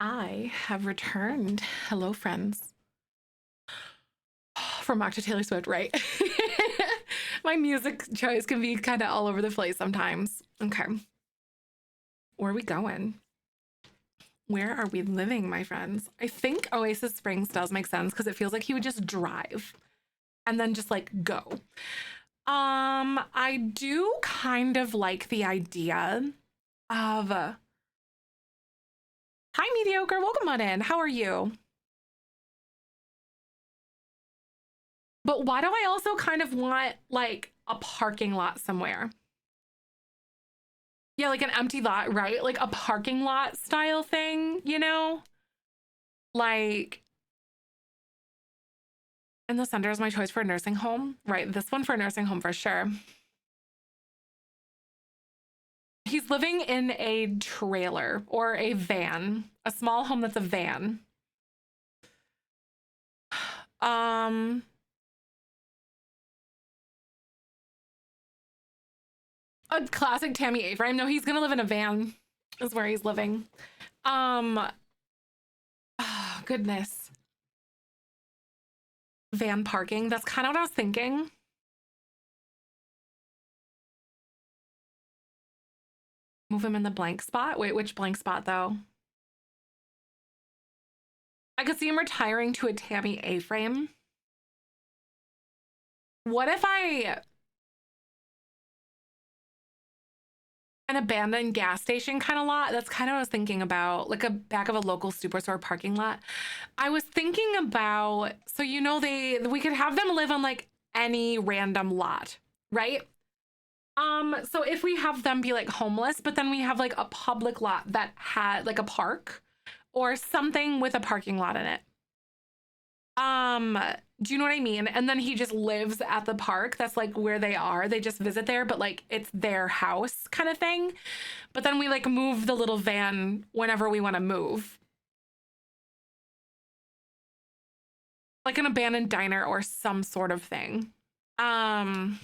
I have returned. Hello, friends. From Mock to Taylor Swift, right? My music choice can be kind of all over the place sometimes. Okay. Where are we going? Where are we living, my friends? I think Oasis Springs does make sense because it feels like he would just drive and then just like go. I do kind of like the idea of hi, mediocre. Welcome on in. How are you? But why do I also kind of want like a parking lot somewhere? Yeah, like an empty lot, right? Like a parking lot style thing, you know? Like, and the center is my choice for a nursing home, right? This one for a nursing home for sure. He's living in a trailer or a van, a small home that's a van. Um, a classic Tammy A-frame. No, he's gonna live in a van, is where he's living. Oh, goodness. Van parking. That's kind of what I was thinking. Move him in the blank spot. Wait, which blank spot though? I could see him retiring to a Tammy A-frame. What if an abandoned gas station kind of lot? That's kind of what I was thinking about, like a back of a local superstore parking lot. I was thinking about, so you know, we could have them live on like any random lot, right? So if we have them be like homeless, but then we have like a public lot that had like a park or something with a parking lot in it. Do you know what I mean? And then he just lives at the park. That's like where they are. They just visit there, but like it's their house kind of thing. But then we like move the little van whenever we want to move. Like an abandoned diner or some sort of thing. Um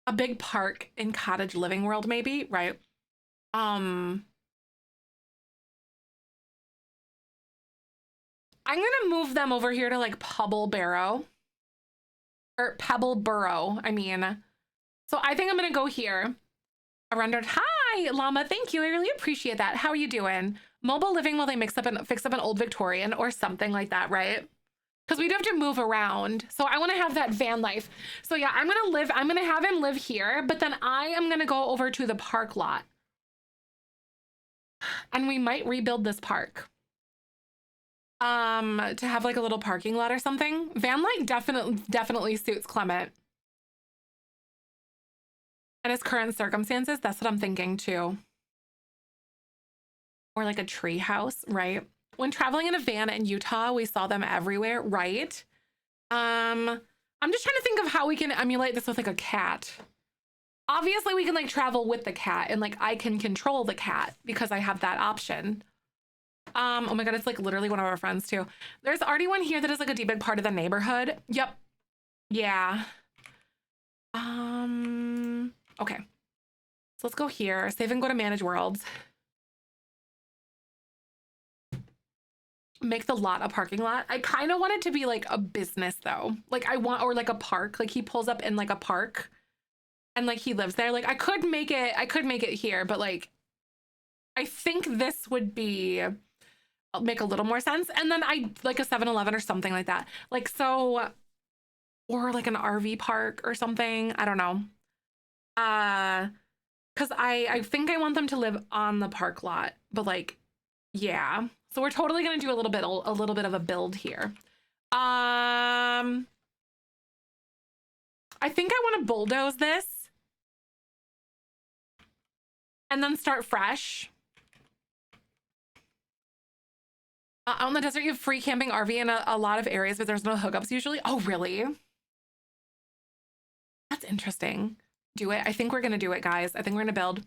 a big park in cottage living world maybe, right? Um I'm gonna move them over here to like Pebble Barrow or Pebble Burrow, I mean. So I think I'm gonna go here. A rendered hi, Llama. Thank you. I really appreciate that. How are you doing? Mobile living while they mix up and fix up an old Victorian or something like that, right? Because we'd have to move around. So I want to have that van life. So yeah, I'm gonna have him live here, but then I am gonna go over to the park lot. And we might rebuild this park. To have like a little parking lot or something. Van life definitely suits Clement. And his current circumstances, that's what I'm thinking too. Or like a tree house, right? When traveling in a van in Utah, we saw them everywhere, right? I'm just trying to think of how we can emulate this with like a cat. Obviously, we can like travel with the cat and like I can control the cat because I have that option. Oh my God, it's like literally one of our friends too. There's already one here that is like a deep big part of the neighborhood. Yep. Yeah. Okay. So let's go here. Save and go to manage worlds. Make the lot a parking lot. I kind of want it to be like a business though. Like I want, or like a park. Like he pulls up in like a park and like he lives there. Like I could make it here, but like I think this would be make a little more sense. And then I like a 7-Eleven or something like that. Like so, or like an RV park or something. I don't know. Because I think I want them to live on the park lot, but like, yeah. So we're totally gonna do a little bit of a build here. I think I want to bulldoze this and then start fresh. Out in the desert, you have free camping RV in a lot of areas, but there's no hookups usually. Oh, really? That's interesting. Do it. I think we're gonna do it, guys. I think we're gonna build.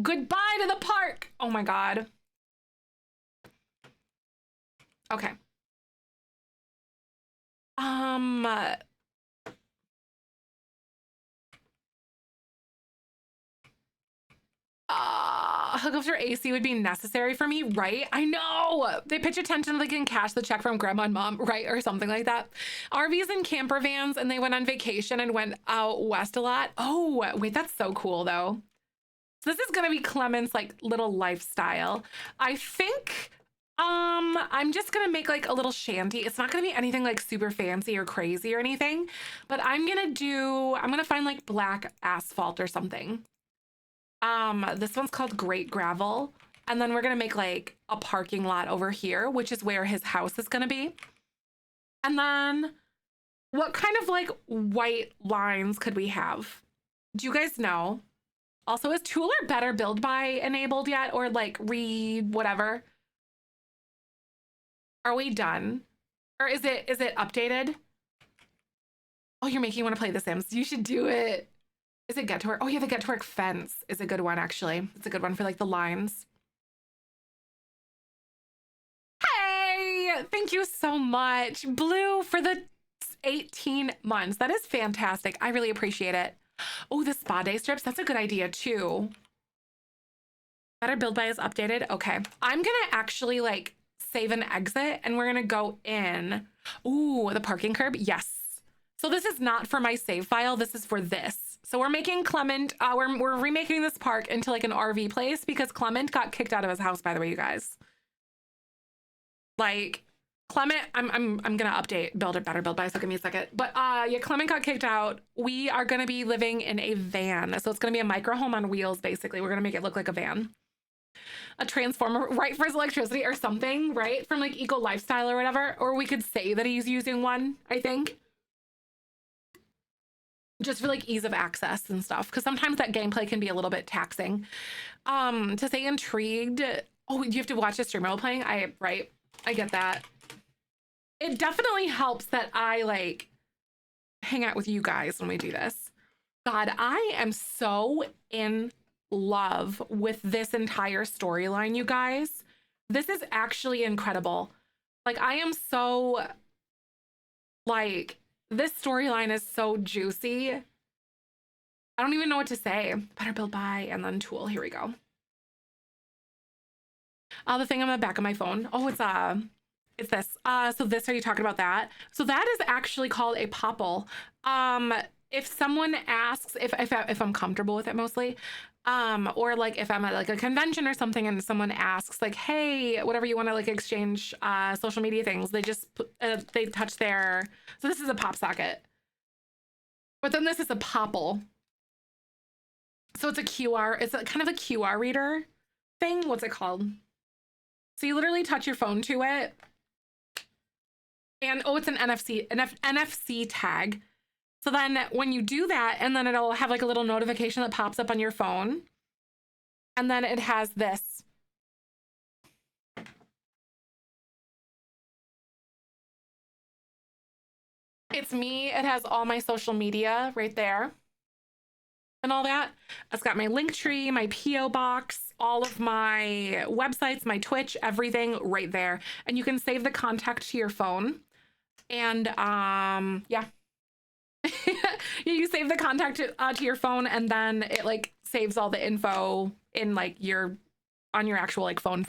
Goodbye to the park. Oh my God. Okay. Hookups for AC would be necessary for me, right? I know. They pitch a tent and they can cash the check from grandma and mom, right? Or something like that. RVs and camper vans, and they went on vacation and went out west a lot. Oh, wait, that's so cool though. So this is gonna be Clement's like little lifestyle. I think I'm just gonna make like a little shanty. It's not gonna be anything like super fancy or crazy or anything, but I'm gonna find like black asphalt or something. This one's called Great Gravel. And then we're gonna make like a parking lot over here, which is where his house is gonna be. And then what kind of like white lines could we have? Do you guys know? Also, is Tool or Better Build By enabled yet? Or like read whatever? Are we done? Or is it updated? Oh, you're making me want to play The Sims. You should do it. Is it Get to Work? Oh yeah, the Get to Work fence is a good one, actually. It's a good one for like the lines. Hey, thank you so much. Blue for the 18 months. That is fantastic. I really appreciate it. Oh, the spa day strips. That's a good idea too. Better Build By is updated. Okay. I'm gonna actually like save and exit and we're gonna go in. Ooh, the parking curb. Yes. So this is not for my save file. This is for this. So we're making Clement, we're remaking this park into like an RV place because Clement got kicked out of his house, by the way, you guys. Like Clement, I'm gonna update Build It Better Build By, so give me a second. But yeah, Clement got kicked out. We are gonna be living in a van. So it's gonna be a micro home on wheels, basically. We're gonna make it look like a van. A transformer, right, for his electricity or something, right? From like Eco Lifestyle or whatever. Or we could say that he's using one, I think. Just for like ease of access and stuff, because sometimes that gameplay can be a little bit taxing. To say intrigued, oh, you have to watch the stream while playing. I get that. It definitely helps that I like hang out with you guys when we do this. God, I am so in love with this entire storyline, you guys. This is actually incredible. Like I am so like, this storyline is so juicy. I don't even know what to say. Better Build By and then Tool. Here we go. The thing on the back of my phone. Oh, it's this. So this, are you talking about that? So that is actually called a popple. If someone asks if I'm comfortable with it mostly, or like if I'm at like a convention or something and someone asks like, hey, whatever you want to like exchange social media things, they just they touch their, so this is a pop socket, but then this is a popple. So it's a QR, it's a kind of a QR reader thing. What's it called? So you literally touch your phone to it. And oh, it's an NFC tag. So then when you do that, and then it'll have like a little notification that pops up on your phone. And then it has this. It's me. It has all my social media right there. And all that. It's got my Linktree, my PO box, all of my websites, my Twitch, everything right there. And you can save the contact to your phone. And yeah. You save the contact to your phone, and then it like saves all the info in like on your actual like phone.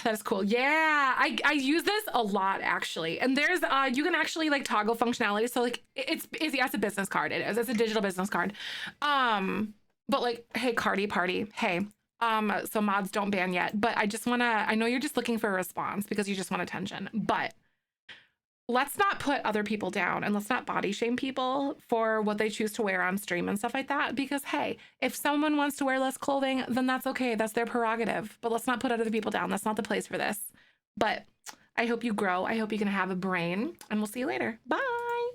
That is cool. Yeah, I use this a lot actually. And there's you can actually like toggle functionality. So like it's a business card. It's a digital business card. But like, hey, Cardi Party, hey. So mods don't ban yet, but I know you're just looking for a response because you just want attention, but let's not put other people down and let's not body shame people for what they choose to wear on stream and stuff like that. Because hey, if someone wants to wear less clothing, then that's okay. That's their prerogative. But let's not put other people down. That's not the place for this. But I hope you grow. I hope you can have a brain, and we'll see you later. Bye.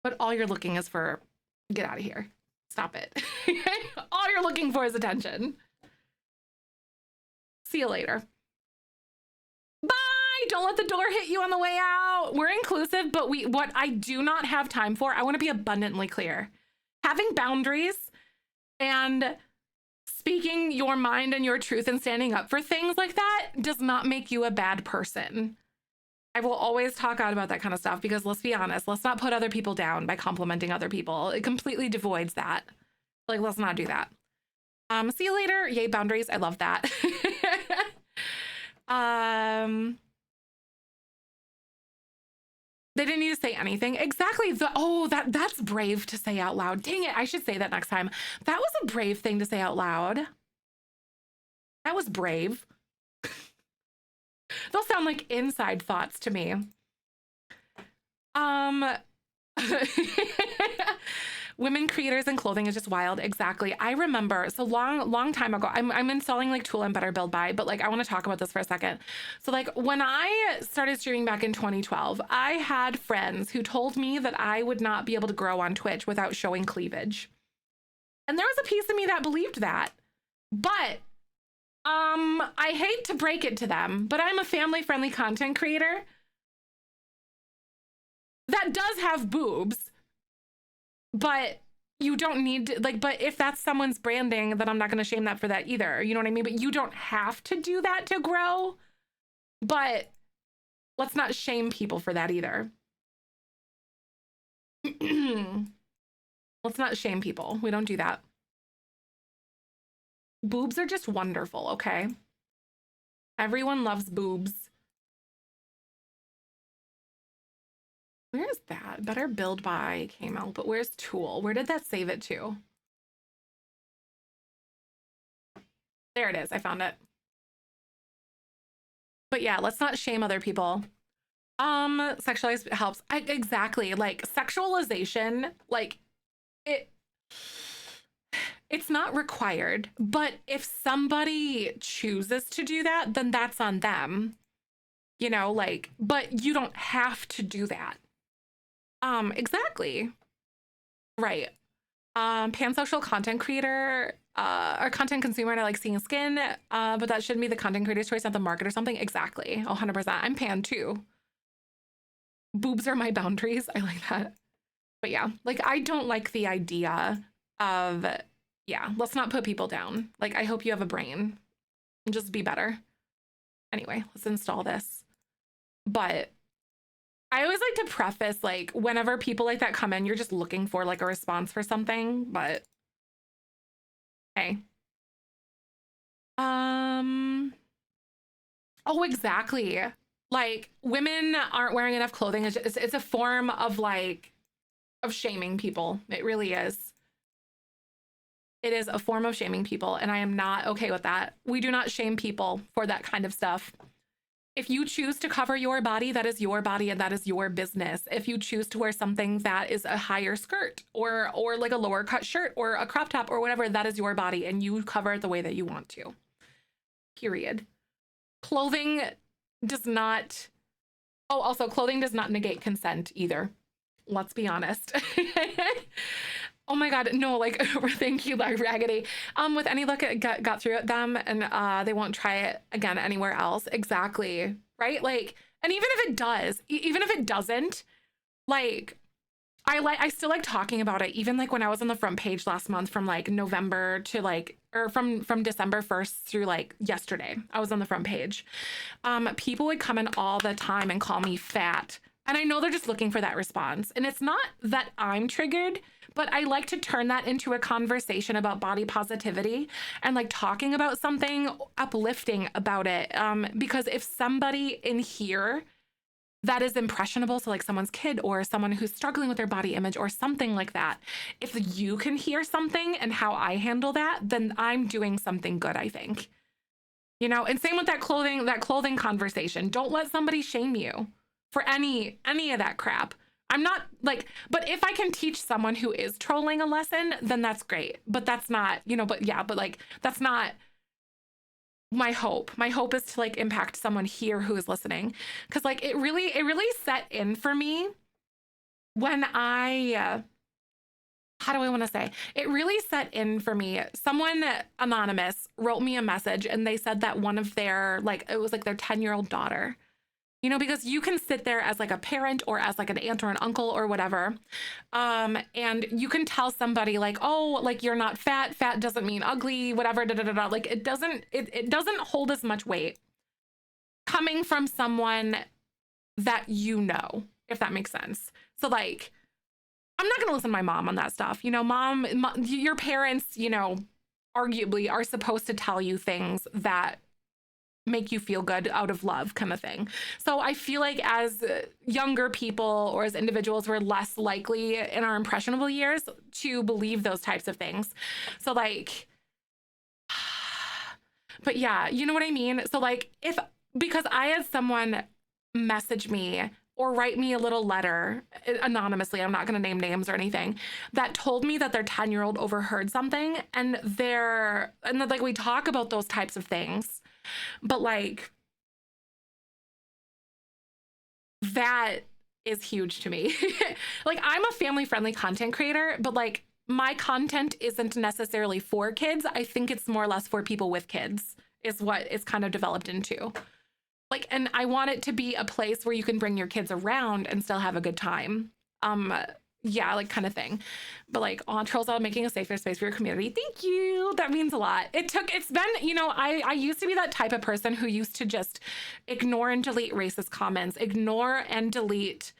But all you're looking is for, get out of here. Stop it. All you're looking for is attention. See you later. Don't let the door hit you on the way out. We're inclusive, but what I do not have time for, I want to be abundantly clear. Having boundaries and speaking your mind and your truth and standing up for things like that does not make you a bad person. I will always talk out about that kind of stuff because let's be honest, let's not put other people down by complimenting other people. It completely devoids that. Like, let's not do that. See you later. Yay, boundaries. I love that. They didn't need to say anything. Exactly. That's brave to say out loud. Dang it. I should say that next time. That was a brave thing to say out loud. That was brave. Those sound like inside thoughts to me. Women creators and clothing is just wild. Exactly. I remember, so long time ago, I'm installing like Tool and Better Build Buy, but like I want to talk about this for a second. So like when I started streaming back in 2012, I had friends who told me that I would not be able to grow on Twitch without showing cleavage. And there was a piece of me that believed that. But I hate to break it to them, but I'm a family-friendly content creator that does have boobs. But you don't need to, like, but if that's someone's branding, then I'm not going to shame that for that either. You know what I mean? But you don't have to do that to grow. But let's not shame people for that either. Let's not shame people. We don't do that. Boobs are just wonderful, okay? Everyone loves boobs. Where is that? Better Build By came out, but where's Tool? Where did that save it to? There it is. I found it. But yeah, let's not shame other people. Sexualized helps. Exactly. Like sexualization, like it's not required, but if somebody chooses to do that, then that's on them. You know, like, but you don't have to do that. Exactly. Right. Pansocial content creator or content consumer, and I like seeing skin, but that shouldn't be the content creator's choice, not the market or something. Exactly. 100%. I'm pan too. Boobs are my boundaries. I like that. But yeah, like I don't like the idea of, yeah, let's not put people down. Like I hope you have a brain. Just be better. Anyway, let's install this. But I always like to preface, like, whenever people like that come in, you're just looking for like a response for something, but hey. Oh, exactly. Like, women aren't wearing enough clothing. It's a form of like, of shaming people. It really is. It is a form of shaming people, and I am not okay with that. We do not shame people for that kind of stuff. If you choose to cover your body, that is your body and that is your business. If you choose to wear something that is a higher skirt or like a lower cut shirt or a crop top or whatever, that is your body and you cover it the way that you want to. Period. Clothing does not, oh, also clothing does not negate consent either. Let's be honest. Oh my God, no, like, thank you, like Raggedy. With any luck, it got through at them and they won't try it again anywhere else. Exactly, right? Like, and even if it does, even if it doesn't, like, I still like talking about it. Even like when I was on the front page last month from like November to like, or from December 1st through like yesterday, I was on the front page. People would come in all the time and call me fat. And I know they're just looking for that response. And it's not that I'm triggered, but I like to turn that into a conversation about body positivity and like talking about something uplifting about it. Because if somebody in here that is impressionable, so like someone's kid or someone who's struggling with their body image or something like that, if you can hear something and how I handle that, then I'm doing something good, I think. You know, and same with that clothing conversation. Don't let somebody shame you for any of that crap. I'm not like, but if I can teach someone who is trolling a lesson, then that's great. But that's not, you know, but yeah, but like, that's not my hope. My hope is to like impact someone here who is listening. Cause like, it really set in for me when I, how do I want to say? It really set in for me. Someone anonymous wrote me a message and they said that one of their, like, it was like their 10-year-old daughter. You know, because you can sit there as like a parent or as like an aunt or an uncle or whatever. And you can tell somebody like, oh, like you're not fat. Fat doesn't mean ugly, whatever, da, da, da, da. Like it doesn't hold as much weight coming from someone that you know, if that makes sense. So like, I'm not going to listen to my mom on that stuff. You know, mom, your parents, you know, arguably are supposed to tell you things that make you feel good out of love, kind of thing. So I feel like as younger people or as individuals, we're less likely in our impressionable years to believe those types of things. So like, but yeah, you know what I mean? So like because I had someone message me or write me a little letter anonymously, I'm not going to name names or anything, that told me that their 10-year-old overheard something, and like we talk about those types of things, but like that is huge to me. Like I'm a family friendly content creator, but like my content isn't necessarily for kids. I think it's more or less for people with kids is what it's kind of developed into. Like, and I want it to be a place where you can bring your kids around and still have a good time. Yeah, like kind of thing. But like, on Trolls Out making a safer space for your community. Thank you. That means a lot. It's been, you know, I used to be that type of person who used to just ignore and delete racist comments, ignore and delete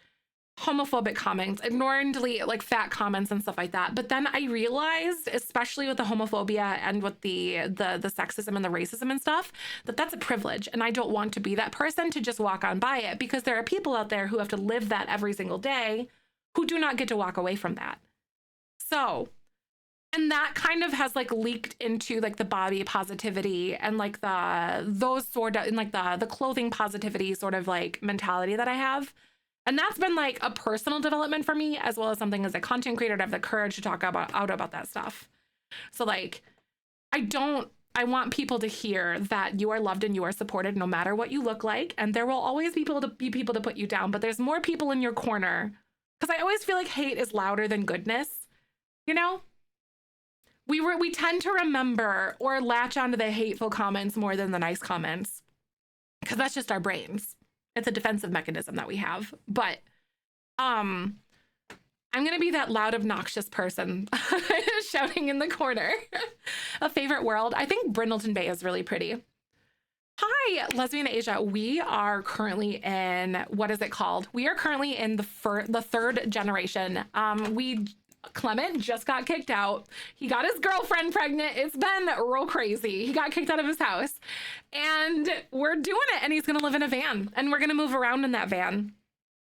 homophobic comments, ignore and delete like fat comments and stuff like that. But then I realized, especially with the homophobia and with the sexism and the racism and stuff, that that's a privilege. And I don't want to be that person to just walk on by it, because there are people out there who have to live that every single day who do not get to walk away from that. So, and that kind of has like leaked into like the body positivity and like those sort of, and like the clothing positivity sort of like mentality that I have. And that's been like a personal development for me, as well as something as a content creator to have the courage to talk out about that stuff. So like, I want people to hear that you are loved and you are supported no matter what you look like. And there will always be people to put you down, but there's more people in your corner. Because I always feel like hate is louder than goodness, you know? We tend to remember or latch onto the hateful comments more than the nice comments, because that's just our brains. It's a defensive mechanism that we have. But I'm gonna be that loud, obnoxious person shouting in the corner. A favorite world. I think Brindleton Bay is really pretty. Hi, Lesbian Asia. We are currently in, what is it called? We are currently in the third generation. Clement just got kicked out. He got his girlfriend pregnant. It's been real crazy. He got kicked out of his house, and we're doing it. And he's going to live in a van, and we're going to move around in that van.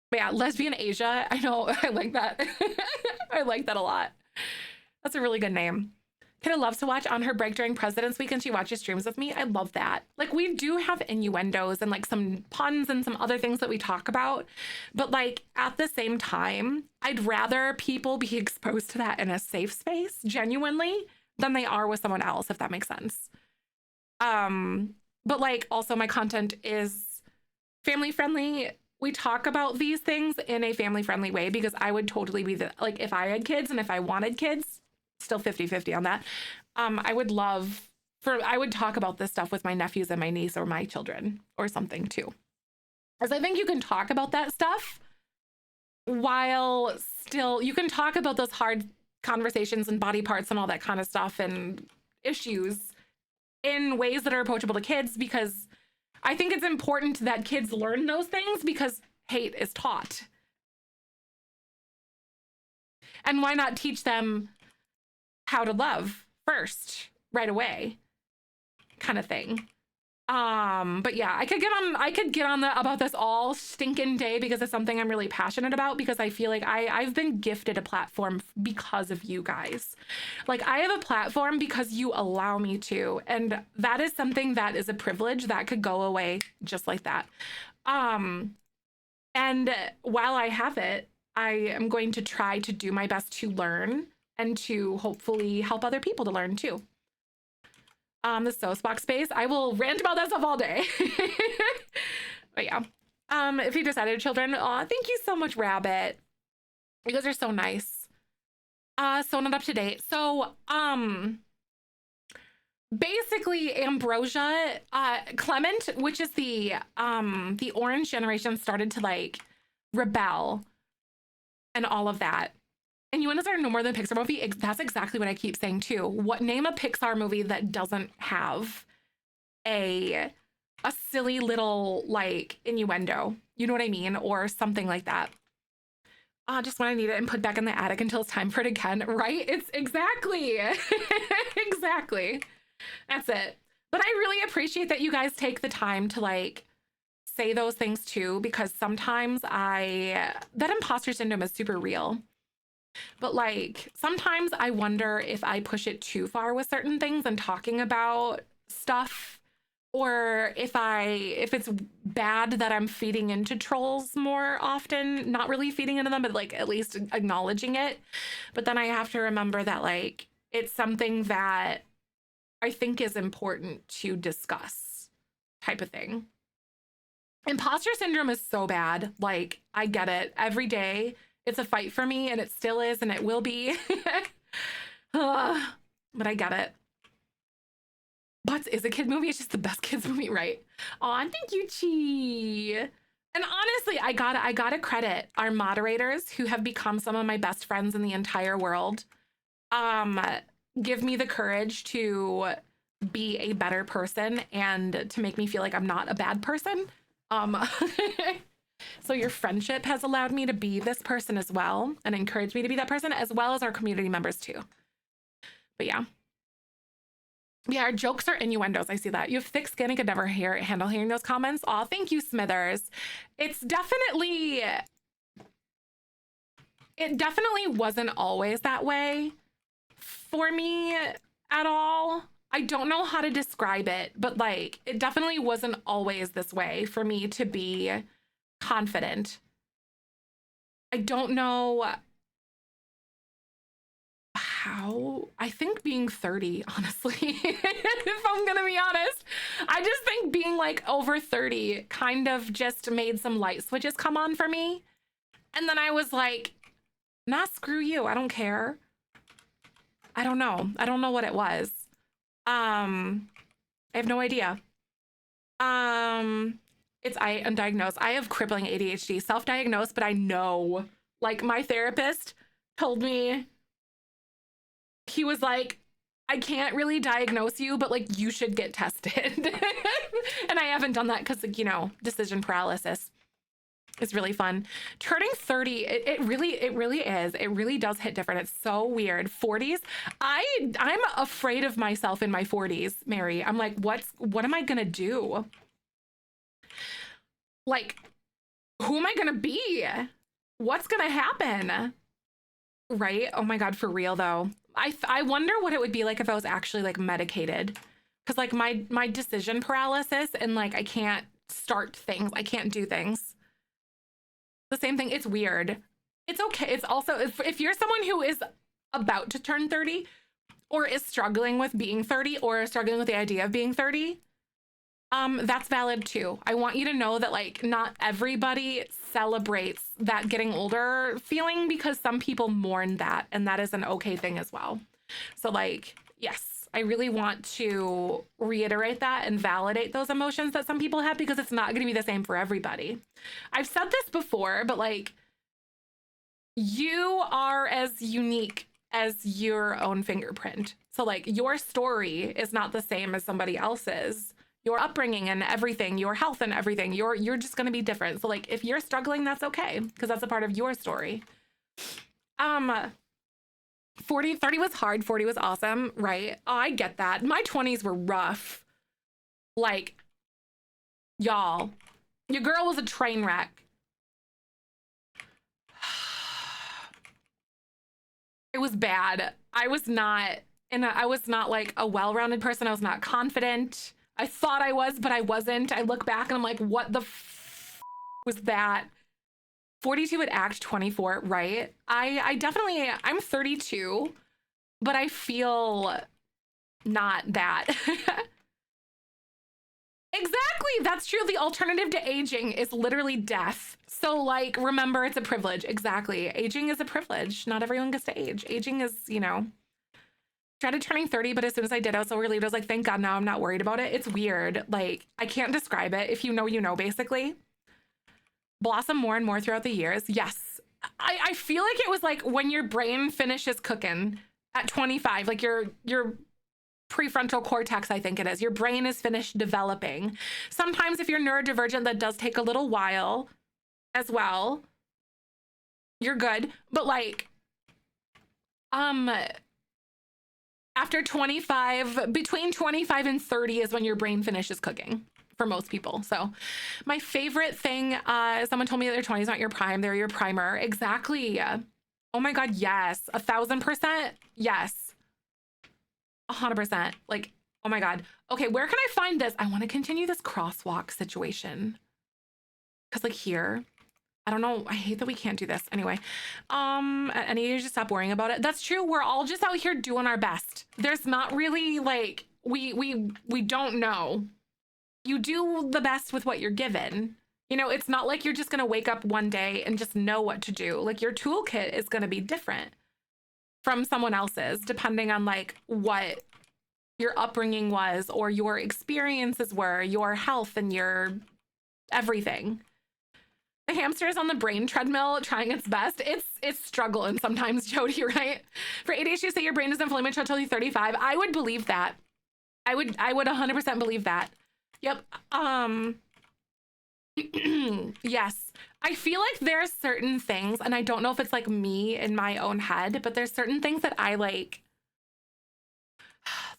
But yeah, Lesbian Asia. I know. I like that. I like that a lot. That's a really good name. Kidda loves to watch on her break during President's Week, and she watches streams with me. I love that. Like, we do have innuendos and like some puns and some other things that we talk about. But like at the same time, I'd rather people be exposed to that in a safe space, genuinely, than they are with someone else, if that makes sense. But like also my content is family friendly. We talk about these things in a family friendly way, because I would totally be like, if I had kids and if I wanted kids, still 50-50 on that. I would talk about this stuff with my nephews and my niece or my children or something too. As I think you can talk about that stuff while still, you can talk about those hard conversations and body parts and all that kind of stuff and issues in ways that are approachable to kids, because I think it's important that kids learn those things, because hate is taught. And why not teach them how to love first, right away, kind of thing. But yeah, I could get on about this all stinking day, because it's something I'm really passionate about, because I feel like I've been gifted a platform because of you guys. Like, I have a platform because you allow me to, and that is something that is a privilege that could go away just like that. And while I have it, I am going to try to do my best to learn and to hopefully help other people to learn too. The Soapbox space, I will rant about that stuff all day. But yeah, if you decided children, thank you so much, Rabbit. You guys are so nice. So not up to date. So, basically Ambrosia, Clement, which is the orange generation, started to like rebel and all of that. And innuendos are no more than a Pixar movie. That's exactly what I keep saying too. Name a Pixar movie that doesn't have a silly little like innuendo, you know what I mean, or something like that. just when I need it and put back in the attic until it's time for it again, right? It's exactly, exactly. That's it. But I really appreciate that you guys take the time to like say those things too, because sometimes that imposter syndrome is super real. But like sometimes I wonder if I push it too far with certain things and talking about stuff, or if it's bad that I'm feeding into trolls more often, not really feeding into them, but like at least acknowledging it. But then I have to remember that like it's something that I think is important to discuss, type of thing. Imposter syndrome is so bad. Like, I get it. Every day it's a fight for me, and it still is, and it will be. But I get it. Butts is a kid movie. It's just the best kids movie, right? Aw, thank you, Chi. And honestly, I gotta credit our moderators who have become some of my best friends in the entire world. Give me the courage to be a better person and to make me feel like I'm not a bad person. So your friendship has allowed me to be this person as well and encouraged me to be that person, as well as our community members too. But yeah. Yeah, our jokes are innuendos. I see that. You have thick skin and could never handle hearing those comments. Aw, thank you, Smithers. It definitely wasn't always that way for me at all. I don't know how to describe it, but like, it definitely wasn't always this way for me to be confident. I don't know how. I think being 30, honestly, if I'm gonna be honest, I just think being like over 30 kind of just made some light switches come on for me. And then I was like, nah, screw you. I don't care. I don't know. I don't know what it was. I have no idea. It's undiagnosed. I have crippling ADHD, self-diagnosed, but I know, like, my therapist told me, he was like, I can't really diagnose you, but like you should get tested. And I haven't done that because, like, you know, decision paralysis is really fun. Turning 30, it really is. It really does hit different. It's so weird. 40s, I'm afraid of myself in my 40s, Mary. I'm like, what am I gonna do? Like, who am I gonna be? What's gonna happen? Right? Oh my God, for real though. I wonder what it would be like if I was actually like medicated. Cause like my decision paralysis and like I can't start things. I can't do things. The same thing. It's weird. It's okay. It's also, if you're someone who is about to turn 30 or is struggling with being 30 or struggling with the idea of being 30, that's valid too. I want you to know that like not everybody celebrates that getting older feeling, because some people mourn that, and that is an okay thing as well. So like, yes, I really want to reiterate that and validate those emotions that some people have, because it's not going to be the same for everybody. I've said this before, but like, you are as unique as your own fingerprint. So like your story is not the same as somebody else's. Your upbringing and everything, your health and everything, you're just going to be different. So like if you're struggling, that's okay, because that's a part of your story. 30 was hard, 40 was awesome, right? Oh, I get that. My 20s were rough. Like, y'all, your girl was a train wreck. It was bad. I was not like a well-rounded person. I was not confident. I thought I was, but I wasn't. I look back and I'm like, what the was that? 42 at Act 24, right? I definitely, I'm 32, but I feel not that. Exactly, that's true. The alternative to aging is literally death. So like, remember, it's a privilege. Exactly. Aging is a privilege. Not everyone gets to age. Aging is, you know, dreaded turning 30, but as soon as I did, I was so relieved. I was like, thank God, now I'm not worried about it. It's weird. Like, I can't describe it. If you know, basically. Blossom more and more throughout the years. Yes. I feel like it was like when your brain finishes cooking at 25, like your prefrontal cortex, I think it is. Your brain is finished developing. Sometimes if you're neurodivergent, that does take a little while as well. you're good. But like, after 25, between 25 and 30 is when your brain finishes cooking for most people. So my favorite thing, someone told me that their 20s not your prime, they're your primer. Exactly. Oh my God, yes. 1,000%. Yes. 100%. Like, oh my God. Okay, where can I find this? I want to continue this crosswalk situation. Because like here, I don't know. I hate that we can't do this. Anyway, I need to just stop worrying about it. That's true. We're all just out here doing our best. There's not really like, we don't know. You do the best with what you're given. You know, it's not like you're just going to wake up one day and just know what to do. Like your toolkit is going to be different from someone else's, depending on like what your upbringing was or your experiences were, your health and your everything. The hamster is on the brain treadmill trying its best. It's struggling sometimes, Jody, right? For ADHD, you say your brain is in full until you're 35. I would believe that. I would 100% believe that. Yep. Yes. I feel like there's certain things, and I don't know if it's like me in my own head, but there's certain things that I like.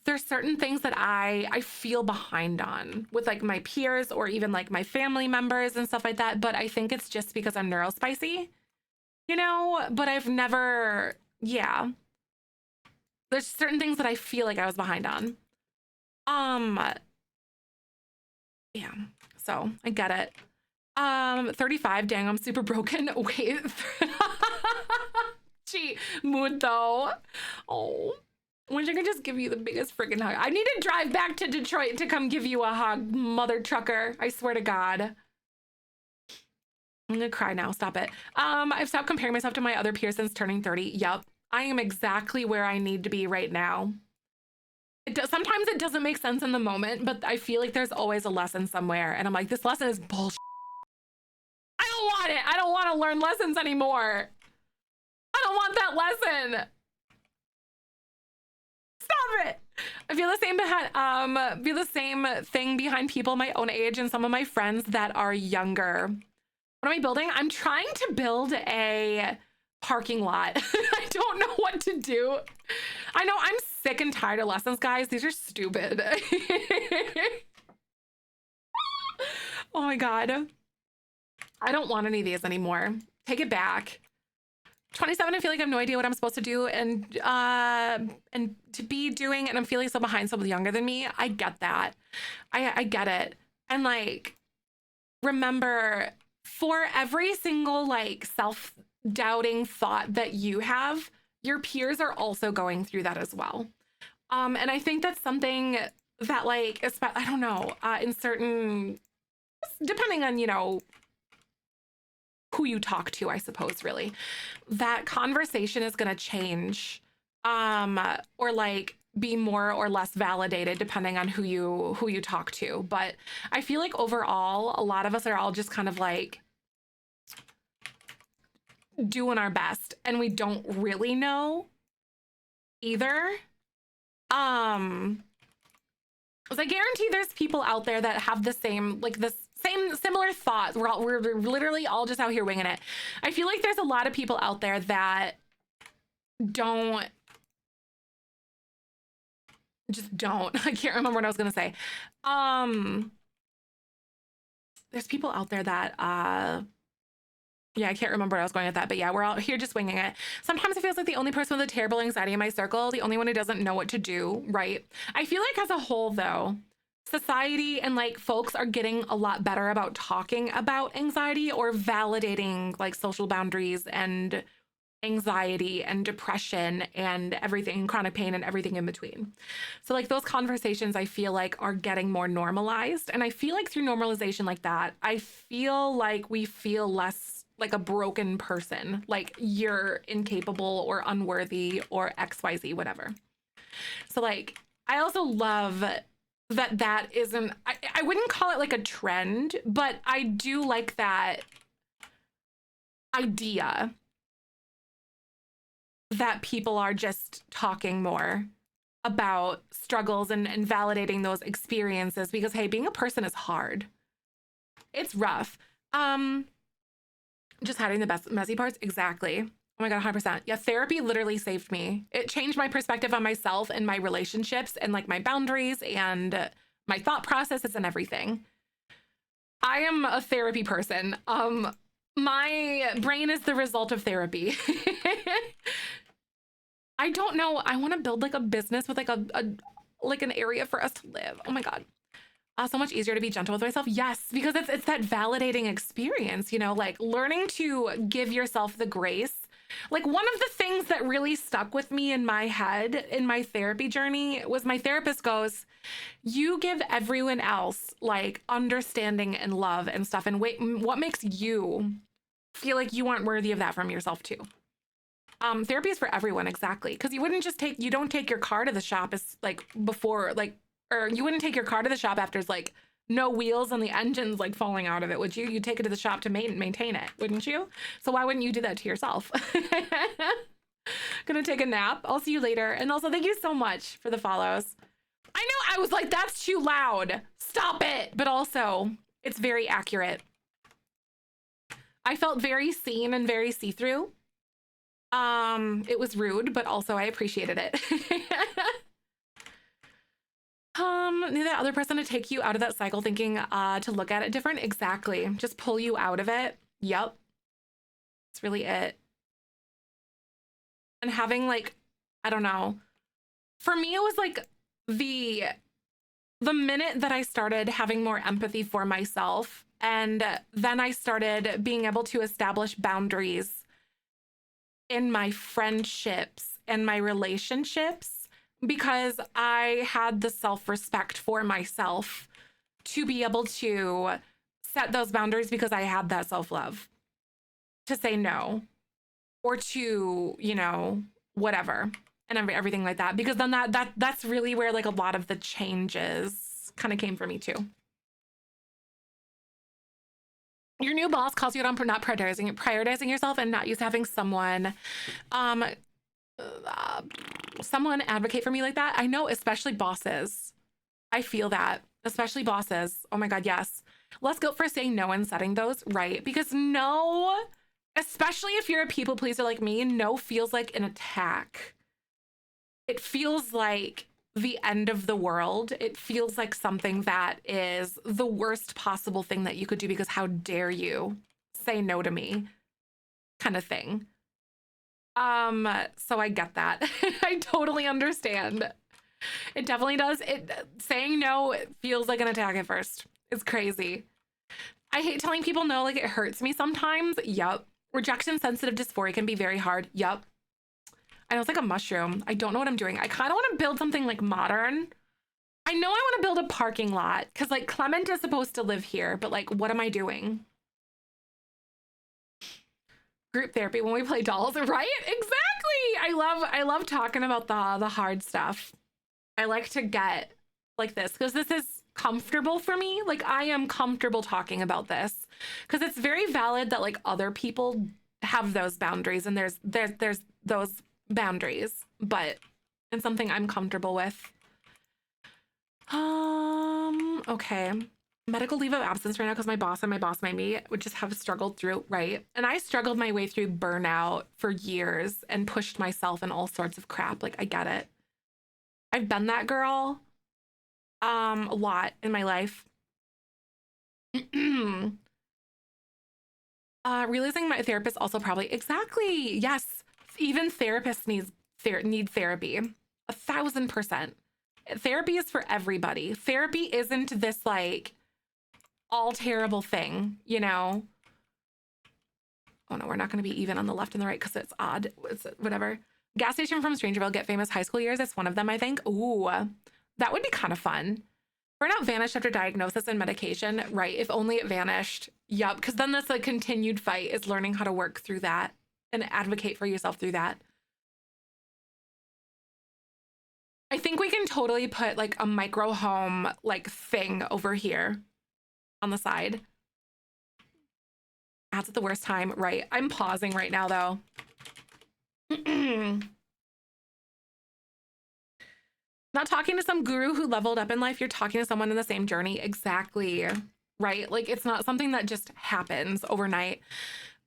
There's certain things that I feel behind on with like my peers or even like my family members and stuff like that. But I think it's just because I'm neurospicy, you know, but I've never, yeah. There's certain things that I feel like I was behind on. Yeah, so I get it. 35, dang, I'm super broken. Wait. Gee, mood though. Oh. Wish I could just give you the biggest freaking hug. I need to drive back to Detroit to come give you a hug, mother trucker. I swear to God. I'm gonna cry now. Stop it. I've stopped comparing myself to my other peers since turning 30. Yep. I am exactly where I need to be right now. Sometimes it doesn't make sense in the moment, but I feel like there's always a lesson somewhere. And I'm like, this lesson is bullshit. I don't want it. I don't want to learn lessons anymore. I don't want that lesson. Stop it. I feel the same thing behind people my own age and some of my friends that are younger. What am I building? I'm trying to build a parking lot. I don't know what to do. I know I'm sick and tired of lessons, guys. These are stupid. Oh my God. I don't want any of these anymore. Take it back. 27, I feel like I have no idea what I'm supposed to do and to be doing, and I'm feeling so behind someone younger than me. I get that. I get it. And like, remember, for every single like self-doubting thought that you have, your peers are also going through that as well. And I think that's something that like, I don't know, in certain, depending on, you know, who you talk to, I suppose, really, that conversation is going to change, or like be more or less validated depending on who you talk to. But I feel like overall, a lot of us are all just kind of like doing our best, and we don't really know either. Because I guarantee there's people out there that have the same, like this similar thoughts. We're literally all just out here winging it. I feel like there's a lot of people out there that don't. I can't remember what I was gonna say. There's people out there that yeah, I can't remember what I was going with that, but yeah, we're all here just winging it. Sometimes it feels like the only person with a terrible anxiety in my circle, the only one who doesn't know what to do, right? I feel like as a whole though, society and like folks are getting a lot better about talking about anxiety or validating like social boundaries and anxiety and depression and everything, chronic pain and everything in between. So like those conversations I feel like are getting more normalized. And I feel like through normalization like that, I feel like we feel less like a broken person, like you're incapable or unworthy or XYZ, whatever. So like, I also love that isn't, I wouldn't call it like a trend, but I do like that idea that people are just talking more about struggles and validating those experiences, because hey, being a person is hard. It's rough. Just hiding the best messy parts. Exactly. Oh my God, 100%. Yeah, therapy literally saved me. It changed my perspective on myself and my relationships and like my boundaries and my thought processes and everything. I am a therapy person. My brain is the result of therapy. I don't know. I want to build like a business with like like an area for us to live. Oh my God. So much easier to be gentle with myself. Yes, because it's that validating experience, you know, like learning to give yourself the grace. Like one of the things that really stuck with me in my head in my therapy journey was my therapist goes, you give everyone else like understanding and love and stuff. And wait, what makes you feel like you aren't worthy of that from yourself too? Therapy is for everyone. Exactly. Cause you don't take your car to the shop as like before, like, or you wouldn't take your car to the shop after it's like no wheels and the engine's like falling out of it, would you? You'd take it to the shop to maintain it, wouldn't you? So why wouldn't you do that to yourself? Gonna take a nap. I'll see you later. And also thank you so much for the follows. I know I was like, that's too loud. Stop it. But also it's very accurate. I felt very seen and very see-through. It was rude, but also I appreciated it. Need that other person to take you out of that cycle thinking to look at it different. Exactly. Just pull you out of it. Yep. That's really it. And having like, I don't know. For me, it was like the minute that I started having more empathy for myself, and then I started being able to establish boundaries in my friendships and my relationships, because I had the self-respect for myself to be able to set those boundaries, because I had that self-love to say no or to, you know, whatever and everything like that. Because then that's really where like a lot of the changes kind of came for me too. Your new boss calls you out on not prioritizing yourself and not used to having someone advocate for me like that. I know, especially bosses. I feel that, especially bosses. Oh my God, yes. Less guilt for saying no and setting those, right? Because no, especially if you're a people pleaser like me, no feels like an attack. It feels like the end of the world. It feels like something that is the worst possible thing that you could do, because how dare you say no to me kind of thing. So I get that. I totally understand. It definitely does. Saying no, it feels like an attack at first. It's crazy. I hate telling people no, like it hurts me sometimes. Yup. Rejection sensitive dysphoria can be very hard. Yup. I know, it's like a mushroom. I don't know what I'm doing. I kind of want to build something like modern. I know I want to build a parking lot because like Clement is supposed to live here, but like, what am I doing? Group therapy when we play dolls, right? Exactly. I love talking about the hard stuff. I like to get like this because this is comfortable for me. Like I am comfortable talking about this because it's very valid that like other people have those boundaries, and there's those boundaries, but it's something I'm comfortable with. Okay. Medical leave of absence right now because my boss and my boss maybe would just have struggled through, right? And I struggled my way through burnout for years and pushed myself in all sorts of crap. Like I get it. I've been that girl a lot in my life. Realizing my therapist also probably exactly. Yes. Even therapists need therapy. 1000%. Therapy is for everybody. Therapy isn't this like all terrible thing, you know? Oh no, we're not going to be even on the left and the right because it's odd. It's whatever. Gas station from Strangerville, get famous high school years. It's one of them, I think. Ooh, that would be kind of fun. Burnout vanished after diagnosis and medication, right? If only it vanished. Yup, because then that's a continued fight, is learning how to work through that and advocate for yourself through that. I think we can totally put like a micro home like thing over here on the side. Ads at the worst time, right? I'm pausing right now though. Not talking to some guru who leveled up in life. You're talking to someone in the same journey. Exactly. Right? Like it's not something that just happens overnight.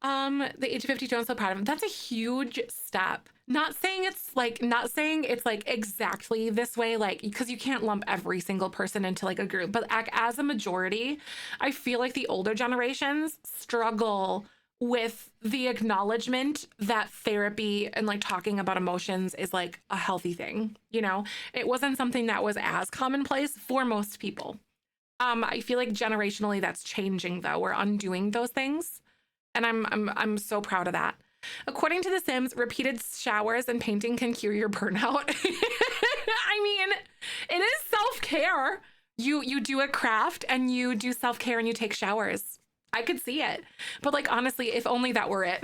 The age of 52, I'm so proud of him. That's a huge step. Not saying it's like exactly this way, like, because you can't lump every single person into like a group, but as a majority, I feel like the older generations struggle with the acknowledgement that therapy and like talking about emotions is like a healthy thing. You know, it wasn't something that was as commonplace for most people. I feel like generationally that's changing though. We're undoing those things. And I'm so proud of that. According to The Sims, repeated showers and painting can cure your burnout. I mean, it is self-care. You do a craft and you do self-care and you take showers. I could see it. But like honestly, if only that were it.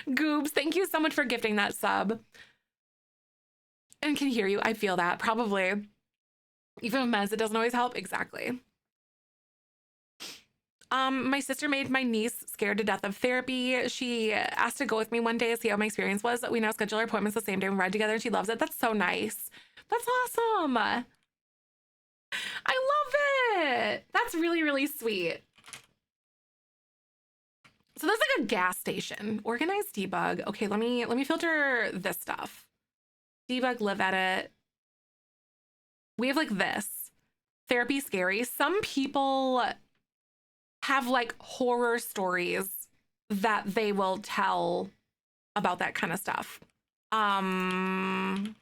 Goobs, thank you so much for gifting that sub. And can hear you. I feel that probably. Even with meds, it doesn't always help. Exactly. My sister made my niece scared to death of therapy. She asked to go with me one day to see how my experience was. We now schedule our appointments the same day and ride together, and she loves it. That's so nice. That's awesome. I love it. That's really, really sweet. So there's like a gas station. Organized debug. Okay, let me filter this stuff. Debug, live edit. We have like this. Therapy scary. Some people have like horror stories that they will tell about that kind of stuff. The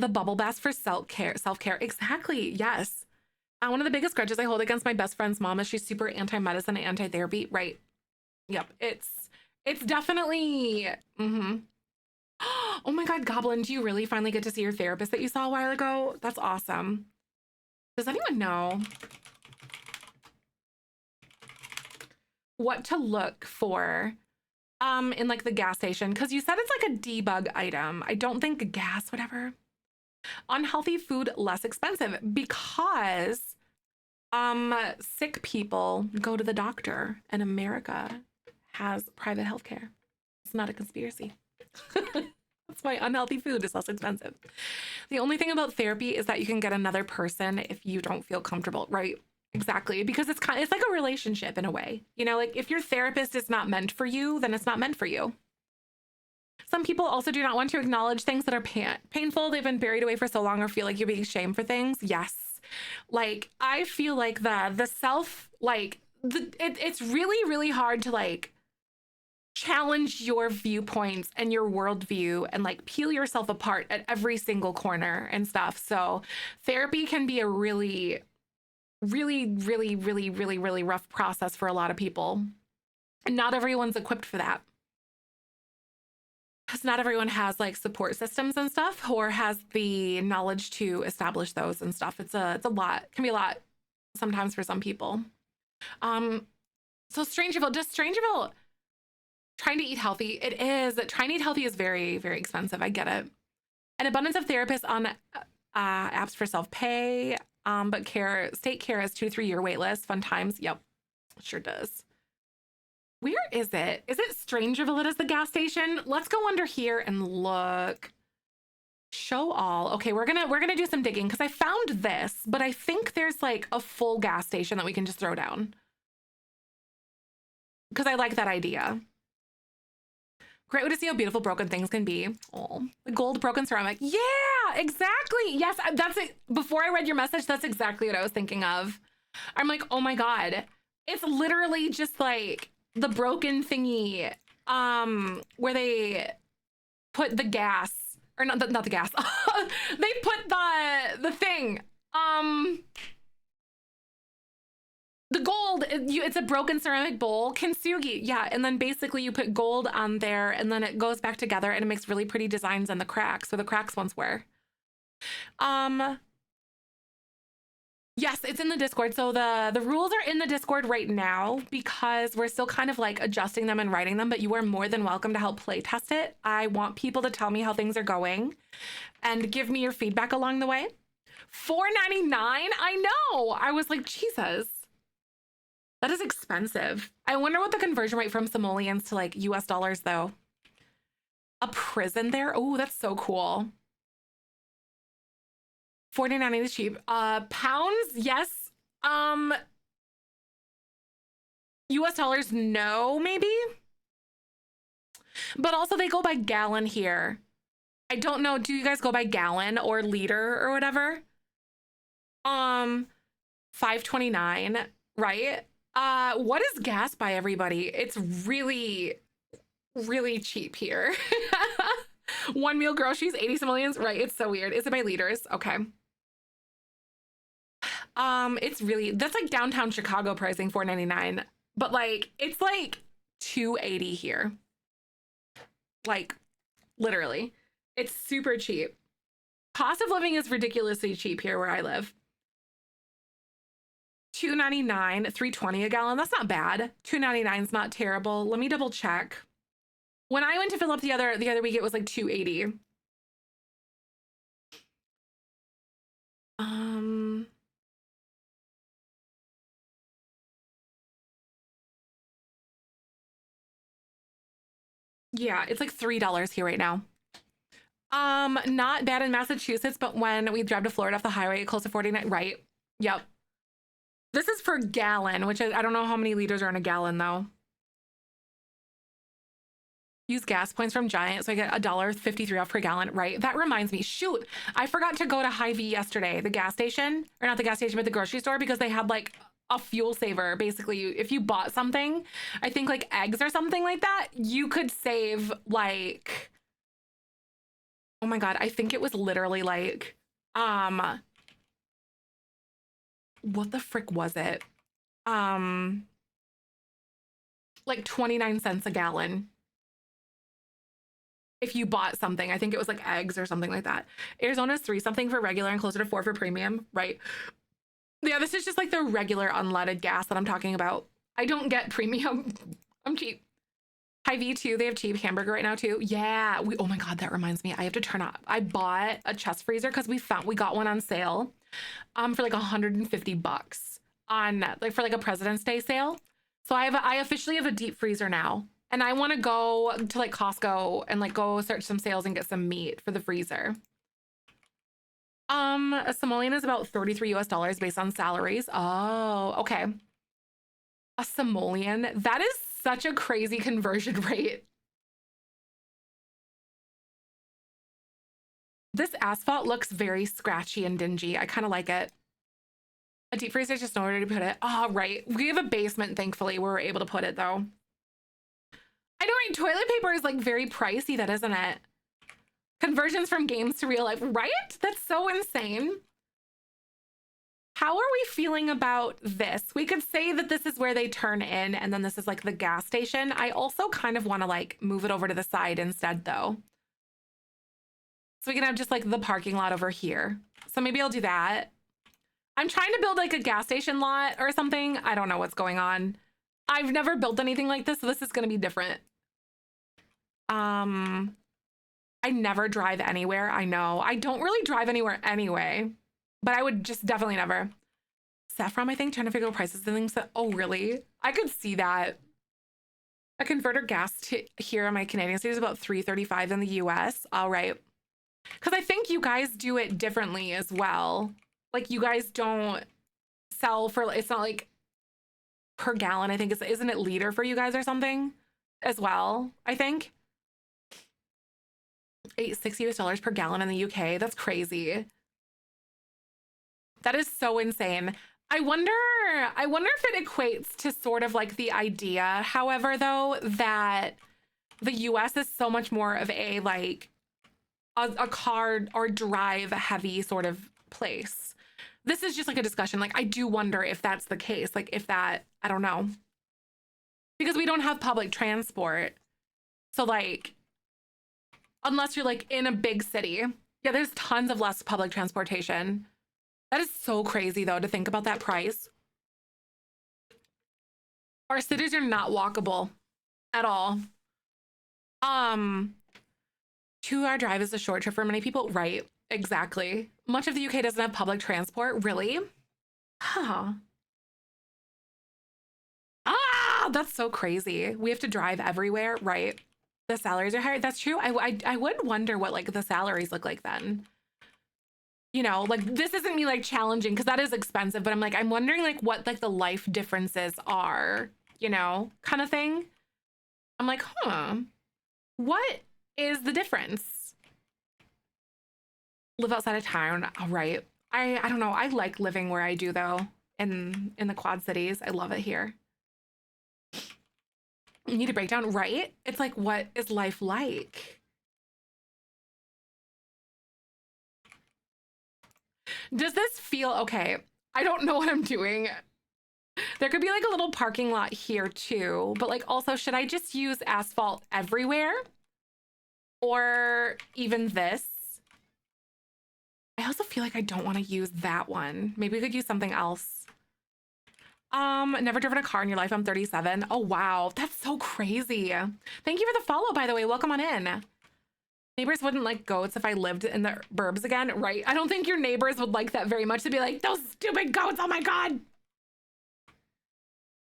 bubble bath for self-care. Exactly. Yes. One of the biggest grudges I hold against my best friend's mom is she's super anti-medicine and anti-therapy. Right. Yep. It's definitely. Oh my God, Goblin, do you really finally get to see your therapist that you saw a while ago? That's awesome. Does anyone know what to look for in like the gas station? Because you said it's like a debug item. I don't think gas, whatever. Unhealthy food, less expensive, because sick people go to the doctor and America has private healthcare. It's not a conspiracy. That's why unhealthy food is less expensive. The only thing about therapy is that you can get another person if you don't feel comfortable, right? Exactly, because it's like a relationship in a way. You know, like if your therapist is not meant for you, then it's not meant for you. Some people also do not want to acknowledge things that are painful. They've been buried away for so long or feel like you're being shamed for things. Yes. Like I feel like the self, like it's really, really hard to like challenge your viewpoints and your worldview and like peel yourself apart at every single corner and stuff. So therapy can be a really, really, really, really, really, really rough process for a lot of people. And not everyone's equipped for that. Because not everyone has like support systems and stuff or has the knowledge to establish those and stuff. It's a lot. It can be a lot sometimes for some people. So Strangeville, just Strangeville trying to eat healthy. It is. Trying to eat healthy is very, very expensive. I get it. An abundance of therapists on apps for self-pay, but state care has 2 to 3 year wait list. Fun times. Yep, sure does. Where is it? Is it Strangeville that is the gas station? Let's go under here and look. Show all. Okay, we're gonna do some digging because I found this, but I think there's like a full gas station that we can just throw down. Because I like that idea. Great way to see how beautiful broken things can be. Oh, the gold broken ceramic. Yeah, exactly. Yes, that's it. Before I read your message, that's exactly what I was thinking of. I'm like, oh my God. It's literally just like the broken thingy where they put the gas, or not the gas. They put the thing. The gold, it's a broken ceramic bowl, kintsugi, yeah, and then basically you put gold on there and then it goes back together and it makes really pretty designs on the cracks where the cracks once were. Yes, it's in the Discord. So the rules are in the Discord right now because we're still kind of like adjusting them and writing them, but you are more than welcome to help play test it. I want people to tell me how things are going and give me your feedback along the way. $4.99? I know. I was like, Jesus. That is expensive. I wonder what the conversion rate from simoleons to like US dollars though. A prison there? Oh, that's so cool. $49 is cheap. Pounds, yes. US dollars, no, maybe. But also they go by gallon here. I don't know. Do you guys go by gallon or liter or whatever? 5.29, right? What is gas by everybody? It's really, really cheap here. One meal groceries, 80 millions, right? It's so weird. Is it by liters? Okay. It's really, that's like downtown Chicago pricing, $4.99. But like, it's like $2.80 here. Like, literally. It's super cheap. Cost of living is ridiculously cheap here where I live. $2.99, $3.20 a gallon. That's not bad. $2.99 is not terrible. Let me double check. When I went to fill up the other week, it was like $2.80. Yeah, it's like $3 here right now. Not bad in Massachusetts, but when we drive to Florida off the highway, close to 49, right? Yep. This is per gallon, which I don't know how many liters are in a gallon though. Use gas points from Giant, so I get $1.53 off per gallon, right? That reminds me, shoot, I forgot to go to Hy-Vee yesterday, the gas station, or not the gas station, but the grocery store, because they had like a fuel saver. Basically, if you bought something, I think like eggs or something like that, you could save like, oh my God, I think it was literally like, what the frick was it? Like 29 cents a gallon. If you bought something, I think it was like eggs or something like that. Arizona's 3 something for regular and closer to 4 for premium, right? Yeah, this is just like the regular unleaded gas that I'm talking about. I don't get premium. I'm cheap. Hy-Vee too, they have cheap hamburger right now too. Yeah, oh my God, that reminds me. I have to turn up. I bought a chest freezer because we got one on sale for like $150 on like for like a President's Day sale. So I officially have a deep freezer now. And I want to go to like Costco and like go search some sales and get some meat for the freezer. A simoleon is about $33 US based on salaries. Oh, okay. A simoleon. That is such a crazy conversion rate. This asphalt looks very scratchy and dingy. I kind of like it. A deep freezer, just nowhere to put it. Oh, right. We have a basement, thankfully, where we're able to put it though. I know, right? Toilet paper is like very pricey, that isn't it? Conversions from games to real life, right? That's so insane. How are we feeling about this? We could say that this is where they turn in and then this is like the gas station. I also kind of want to like move it over to the side instead though. So we can have just like the parking lot over here. So maybe I'll do that. I'm trying to build like a gas station lot or something. I don't know what's going on. I've never built anything like this, so this is going to be different. I never drive anywhere. I know. I don't really drive anywhere anyway, but I would just definitely never. Saffron, I think, trying to figure out prices and things. Oh, really? I could see that. A converter gas to here on my Canadian state is about $3.35 in the US. All right. Because I think you guys do it differently as well. Like you guys don't sell for, it's not like per gallon. I think isn't it liter for you guys or something as well? I think $6 US per gallon in the UK. That's crazy. That is so insane. I wonder if it equates to sort of like the idea, however, though, that the US is so much more of a like a car or drive heavy sort of place. This is just like a discussion. Like, I do wonder if that's the case. Like, if that, I don't know. Because we don't have public transport. So, like, unless you're, like, in a big city. Yeah, there's tons of less public transportation. That is so crazy, though, to think about that price. Our cities are not walkable at all. 2-hour drive is a short trip for many people. Right. Exactly. Much of the UK doesn't have public transport. Really? Huh. Ah, that's so crazy. We have to drive everywhere. Right. The salaries are higher. That's true. I would wonder what like the salaries look like then. You know, like this isn't me like challenging because that is expensive, but I'm wondering like what like the life differences are you know, kind of thing. I'm like, huh, what is the difference? Live outside of town. All right. I don't know. I like living where I do though, in the Quad Cities. I love it here. You need a breakdown, right? It's like, what is life like? Does this feel okay? I don't know what I'm doing. There could be like a little parking lot here too, but like also, should I just use asphalt everywhere? Or even this? I also feel like I don't want to use that one. Maybe we could use something else. Never driven a car in your life. I'm 37. Oh, wow. That's so crazy. Thank you for the follow, by the way. Welcome on in. Neighbors wouldn't like goats if I lived in the burbs again, right? I don't think your neighbors would like that very much to be like, those stupid goats, oh my God.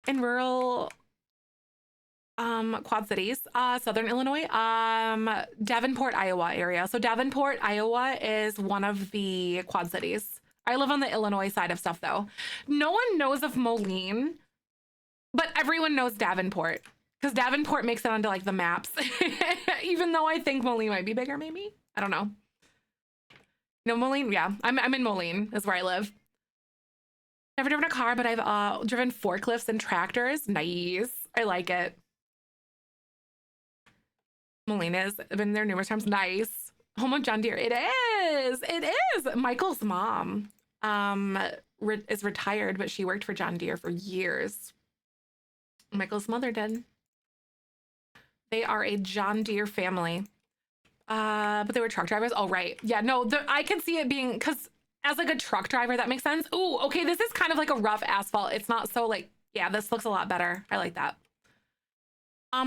In rural Quad Cities, Southern Illinois, Davenport, Iowa area. So Davenport, Iowa is one of the Quad Cities. I live on the Illinois side of stuff though. No one knows of Moline, but everyone knows Davenport because Davenport makes it onto like the maps. Even though I think Moline might be bigger, maybe. I don't know. No, Moline, yeah. I'm in Moline, is where I live. Never driven a car, but I've driven forklifts and tractors. Nice. I like it. Molina's been there numerous times. Nice. Home of John Deere. It is. It is. Michael's mom is retired, but she worked for John Deere for years. Michael's mother did. They are a John Deere family. But they were truck drivers. Oh, right. Yeah, no, I can see it being, because as like a truck driver, that makes sense. Ooh, okay, this is kind of like a rough asphalt. It's not so like, yeah, this looks a lot better. I like that.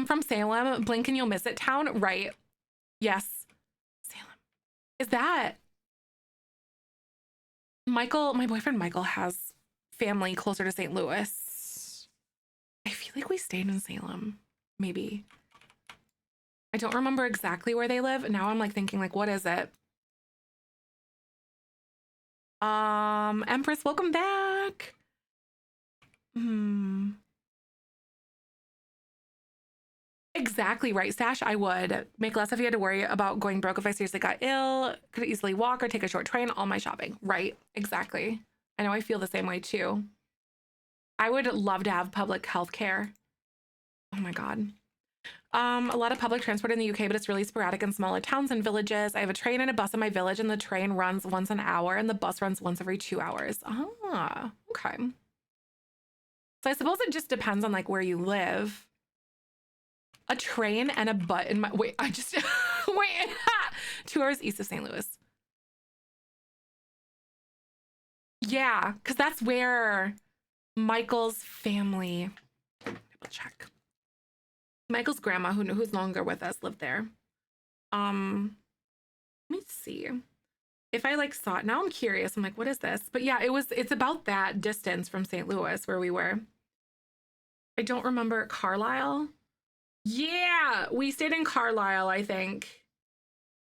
From Salem, blink and you'll miss it town. Right. Yes. Salem. Is that Michael? My boyfriend Michael has family closer to St. Louis. I feel like we stayed in Salem. Maybe. I don't remember exactly where they live. Now I'm like thinking like, what is it? Empress, welcome back. Exactly right, Stash. I would make less if you had to worry about going broke if I seriously got ill. Could easily walk or take a short train. All my shopping. Right. Exactly. I know I feel the same way too. I would love to have public health care. Oh my God. A lot of public transport in the UK, but it's really sporadic in smaller towns and villages. I have a train and a bus in my village, and the train runs once an hour and the bus runs once every 2 hours. Ah, okay. So I suppose it just depends on like where you live. A train and a butt in my, wait, I just, wait, 2 hours east of St. Louis. Yeah, because that's where Michael's family, double check. Michael's grandma, who's no longer with us, lived there. Let me see. If I like saw it, now I'm curious. I'm like, what is this? But yeah, it's about that distance from St. Louis where we were. I don't remember Carlisle. Yeah, we stayed in Carlisle, I think.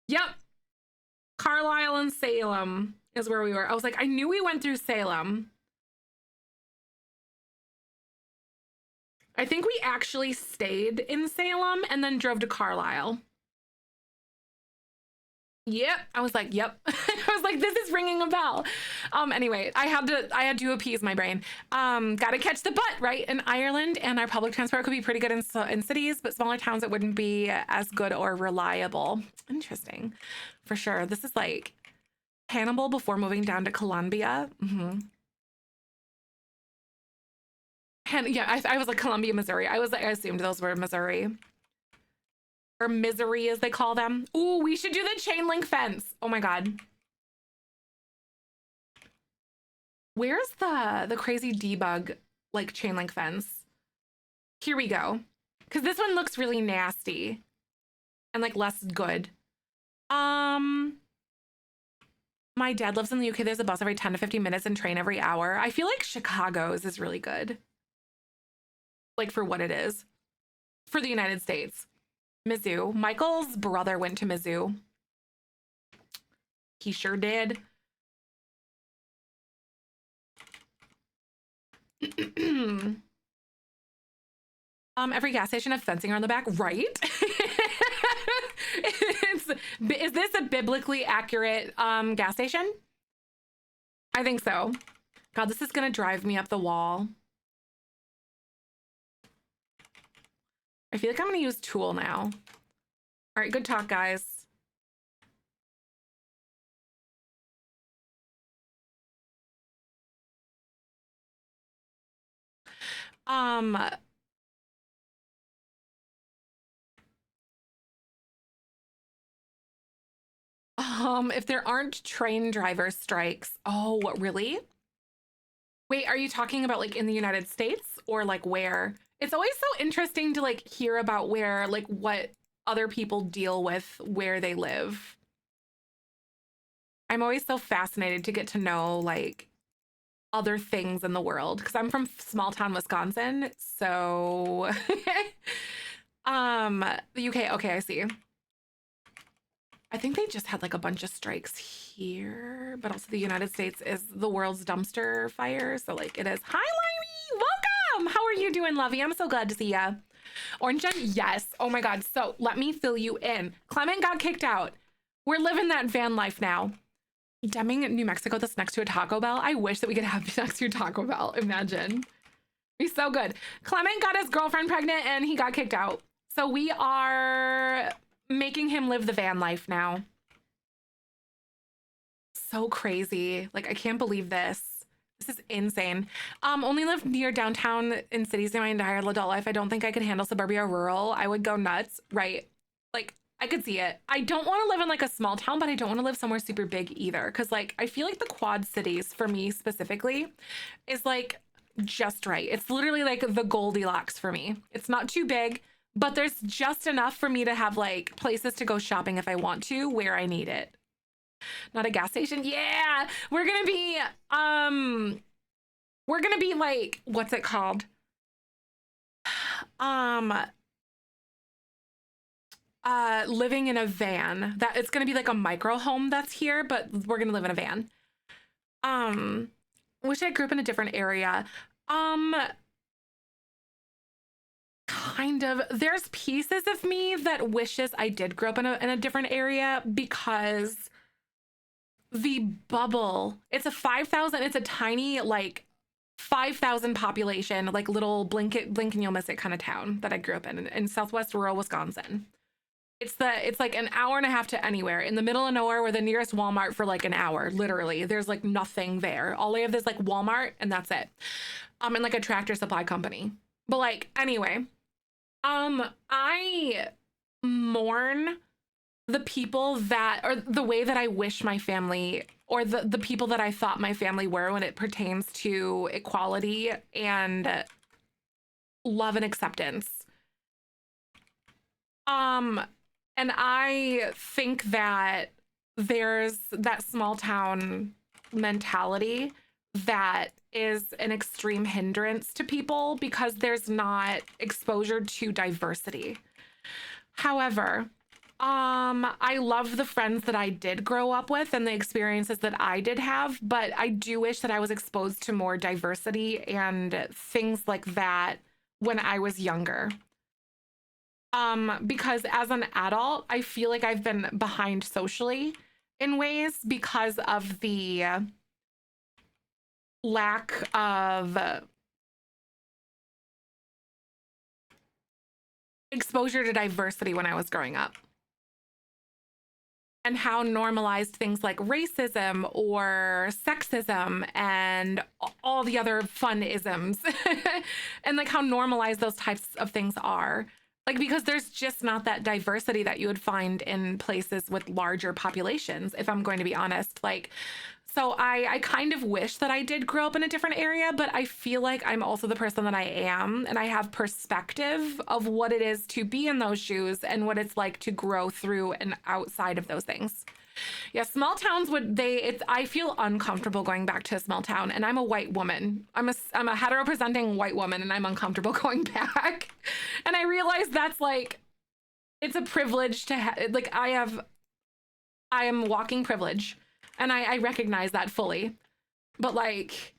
Yep. Carlisle and Salem is where we were. I was like, I knew we went through Salem. I think we actually stayed in Salem and then drove to Carlisle. Yep. I was like, yep. I was like, this is ringing a bell. Anyway, I had to appease my brain. Gotta catch the butt, right? In Ireland, and our public transport could be pretty good in cities, but smaller towns it wouldn't be as good or reliable. Interesting. For sure. This is like Hannibal before moving down to Columbia. And yeah, I was like Columbia, Missouri. I assumed those were Missouri. Or Misery, as they call them. Ooh, we should do the chain link fence. Oh my God. Where's the crazy debug like chain link fence? Here we go. Because this one looks really nasty and like less good. My dad lives in the UK. There's a bus every 10 to 15 minutes and train every hour. I feel like Chicago's is really good. Like for what it is. For the United States. Mizzou. Michael's brother went to Mizzou. He sure did. Every gas station has fencing around the back, right? Is this a biblically accurate gas station? I think so. God, this is gonna drive me up the wall. I feel like I'm gonna use tool now. All right, good talk, guys. Um, if there aren't train driver strikes, oh, what, really? Wait, are you talking about like in the United States or like where? It's always so interesting to like hear about where, like what other people deal with where they live. I'm always so fascinated to get to know like other things in the world because I'm from small town Wisconsin. So the UK, okay, I see. I think they just had like a bunch of strikes here, but also the United States is the world's dumpster fire. So like it is. Hi, Limey, welcome. How are you doing, Lovey? I'm so glad to see ya. Orange Jen, yes. Oh my God. So let me fill you in. Clement got kicked out. We're living that van life now. Deming, New Mexico, that's next to a Taco Bell. I wish that we could have next to a Taco Bell. Imagine. He's so good. Clement got his girlfriend pregnant and he got kicked out. So we are making him live the van life now. So crazy. Like, I can't believe this. This is insane. Only lived near downtown in cities in my entire adult life. I don't think I could handle suburbia or rural. I would go nuts. Right. Like, I could see it. I don't want to live in like a small town, but I don't want to live somewhere super big either. Cause like, I feel like the Quad Cities for me specifically is like just right. It's literally like the Goldilocks for me. It's not too big, but there's just enough for me to have like places to go shopping if I want to, where I need it. Not a gas station. Yeah. We're going to be like, what's it called? Living in a van. That it's gonna be like a micro home that's here, but we're gonna live in a van. Wish I grew up in a different area. Kind of. There's pieces of me that wishes I did grow up in a different area because the bubble. It's a 5,000. It's a tiny like 5,000 population, like little blink and you'll miss it kind of town that I grew up in Southwest rural Wisconsin. It's like an hour and a half to anywhere in the middle of nowhere where the nearest Walmart for like an hour, literally. There's like nothing there. All they have is like Walmart and that's it. And like a tractor supply company. But like, anyway, I mourn the people that, or the way that I wish my family, or the people that I thought my family were when it pertains to equality and love and acceptance. And I think that there's that small town mentality that is an extreme hindrance to people because there's not exposure to diversity. However, I love the friends that I did grow up with and the experiences that I did have, but I do wish that I was exposed to more diversity and things like that when I was younger. Because as an adult, I feel like I've been behind socially in ways because of the lack of exposure to diversity when I was growing up. And how normalized things like racism or sexism and all the other fun isms and like how normalized those types of things are. Like, because there's just not that diversity that you would find in places with larger populations, if I'm going to be honest. Like, so I kind of wish that I did grow up in a different area, but I feel like I'm also the person that I am, and I have perspective of what it is to be in those shoes and what it's like to grow through and outside of those things. Yeah, small towns I feel uncomfortable going back to a small town, and I'm a white woman. I'm a hetero presenting white woman, and I'm uncomfortable going back. And I realize that's like, it's a privilege to like, I am walking privilege, and I recognize that fully. But like,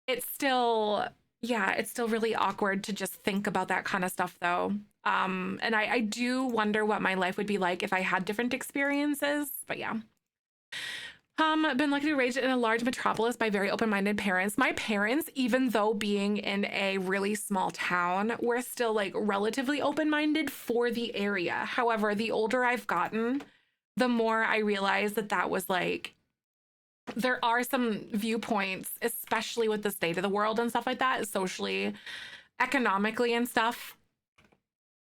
it's still, Yeah, it's still really awkward to just think about that kind of stuff though. And I do wonder what my life would be like if I had different experiences, but yeah. Been lucky to be raised in a large metropolis by very open-minded parents. My parents, even though being in a really small town, were still like relatively open-minded for the area. However, the older I've gotten, the more I realize that that was like, there are some viewpoints, especially with the state of the world and stuff like that, socially, economically and stuff,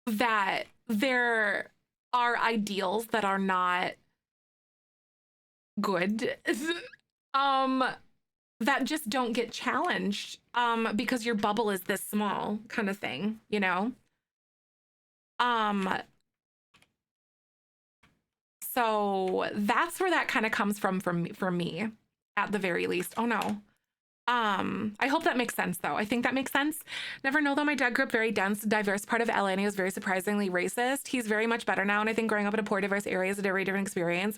that there are ideals that are not good um that just don't get challenged because your bubble is this small kind of thing, you know. um so that's where that kind of comes from for me at the very least. Oh no. I hope that makes sense though. I think that makes sense. Never know though, my dad grew up very dense, diverse part of LA and he was very surprisingly racist. He's very much better now, and I think growing up in a poor diverse area is a very different experience.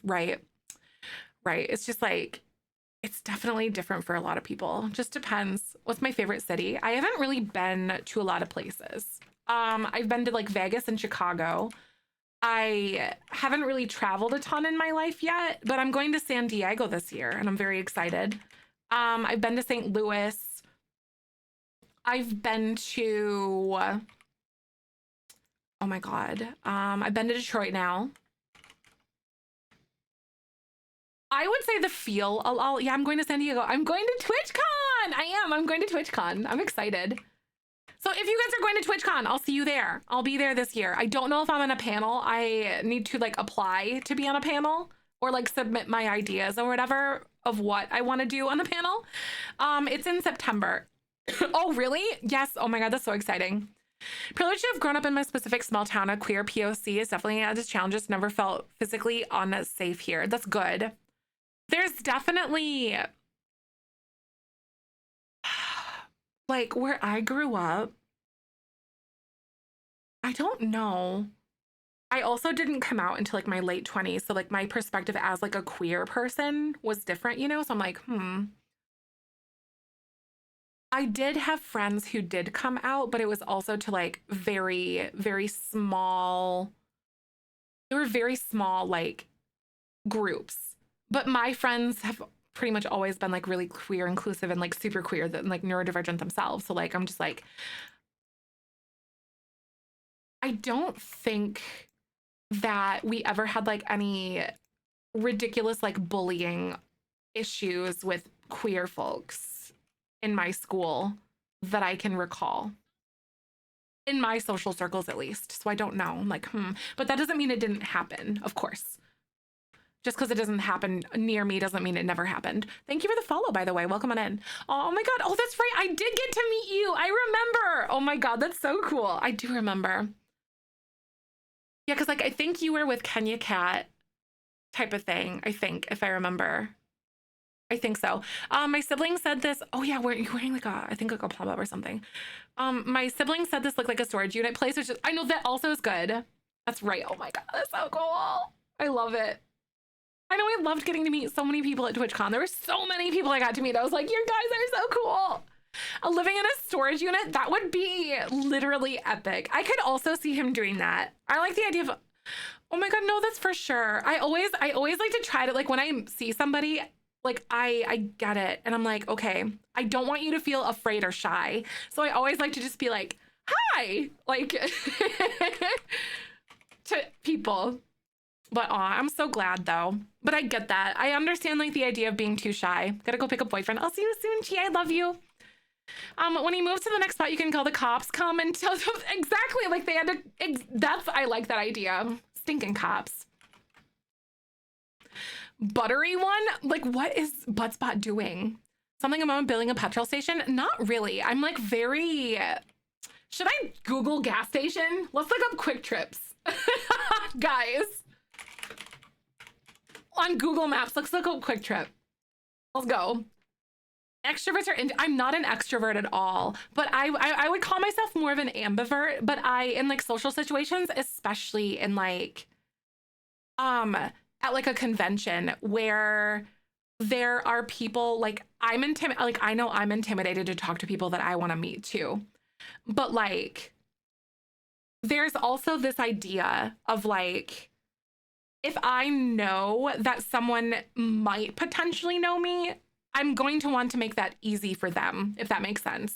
Right. It's just like, it's definitely different for a lot of people. Just depends. What's my favorite city? I haven't really been to a lot of places. I've been to like Vegas and Chicago. I haven't really traveled a ton in my life yet, but I'm going to San Diego this year and I'm very excited. I've been to St. Louis. I've been to, oh my God. I've been to Detroit now. I would say the feel. Yeah, I'm going to San Diego. I'm going to TwitchCon. I'm going to TwitchCon. I'm excited. So if you guys are going to TwitchCon, I'll see you there. I'll be there this year. I don't know if I'm on a panel. I need to like apply to be on a panel or like submit my ideas or whatever of what I want to do on the panel. It's in September. Oh, really? Yes. Oh my God, that's so exciting. Privilege to have grown up in my specific small town. A queer POC is definitely had its challenges. Never felt physically unsafe here. That's good. There's definitely, like, where I grew up, I don't know. I also didn't come out until like my late 20s. So like my perspective as like a queer person was different, you know? So I'm like, I did have friends who did come out, but it was also to like very, very small, they were very small like groups. But my friends have pretty much always been like really queer, inclusive, and like super queer, and like neurodivergent themselves. So like I'm just like, I don't think that we ever had like any ridiculous like bullying issues with queer folks in my school that I can recall. In my social circles at least. So I don't know. I'm like, But that doesn't mean it didn't happen, of course. Just because it doesn't happen near me doesn't mean it never happened. Thank you for the follow, by the way. Welcome on in. Oh my God. Oh, that's right. I did get to meet you. I remember. Oh my God. That's so cool. I do remember. Yeah, because like I think you were with Kenya Cat type of thing. I think, if I remember. I think so. My sibling said this. Oh yeah, were you wearing like I think like a pop-up or something. My sibling said this looked like a storage unit place, which is, I know that also is good. That's right. Oh my God. That's so cool. I love it. I know I loved getting to meet so many people at TwitchCon. There were so many people I got to meet. I was like, you guys are so cool. Living in a storage unit, that would be literally epic. I could also see him doing that. I like the idea of, oh my God, no, that's for sure. I always like to try to, like when I see somebody, like I get it. And I'm like, okay, I don't want you to feel afraid or shy. So I always like to just be like, hi, like to people. But I'm so glad though. But I get that. I understand like the idea of being too shy. Gotta go pick a boyfriend. I'll see you soon, Chi. I love you. When he moves to the next spot, you can call the cops, come and tell them exactly like they had to. I like that idea. Stinking cops. Buttery one? Like what is Buttspot doing? Something about building a petrol station? Not really. I'm like very, should I Google gas station? Let's look up Quick Trips. Guys. On Google Maps, let's look up Quick Trip. Let's go. Extroverts are I'm not an extrovert at all, but I would call myself more of an ambivert, but in like social situations, especially in like at like a convention where there are people like I know I'm intimidated to talk to people that I want to meet too. But like there's also this idea of like if I know that someone might potentially know me, I'm going to want to make that easy for them, if that makes sense.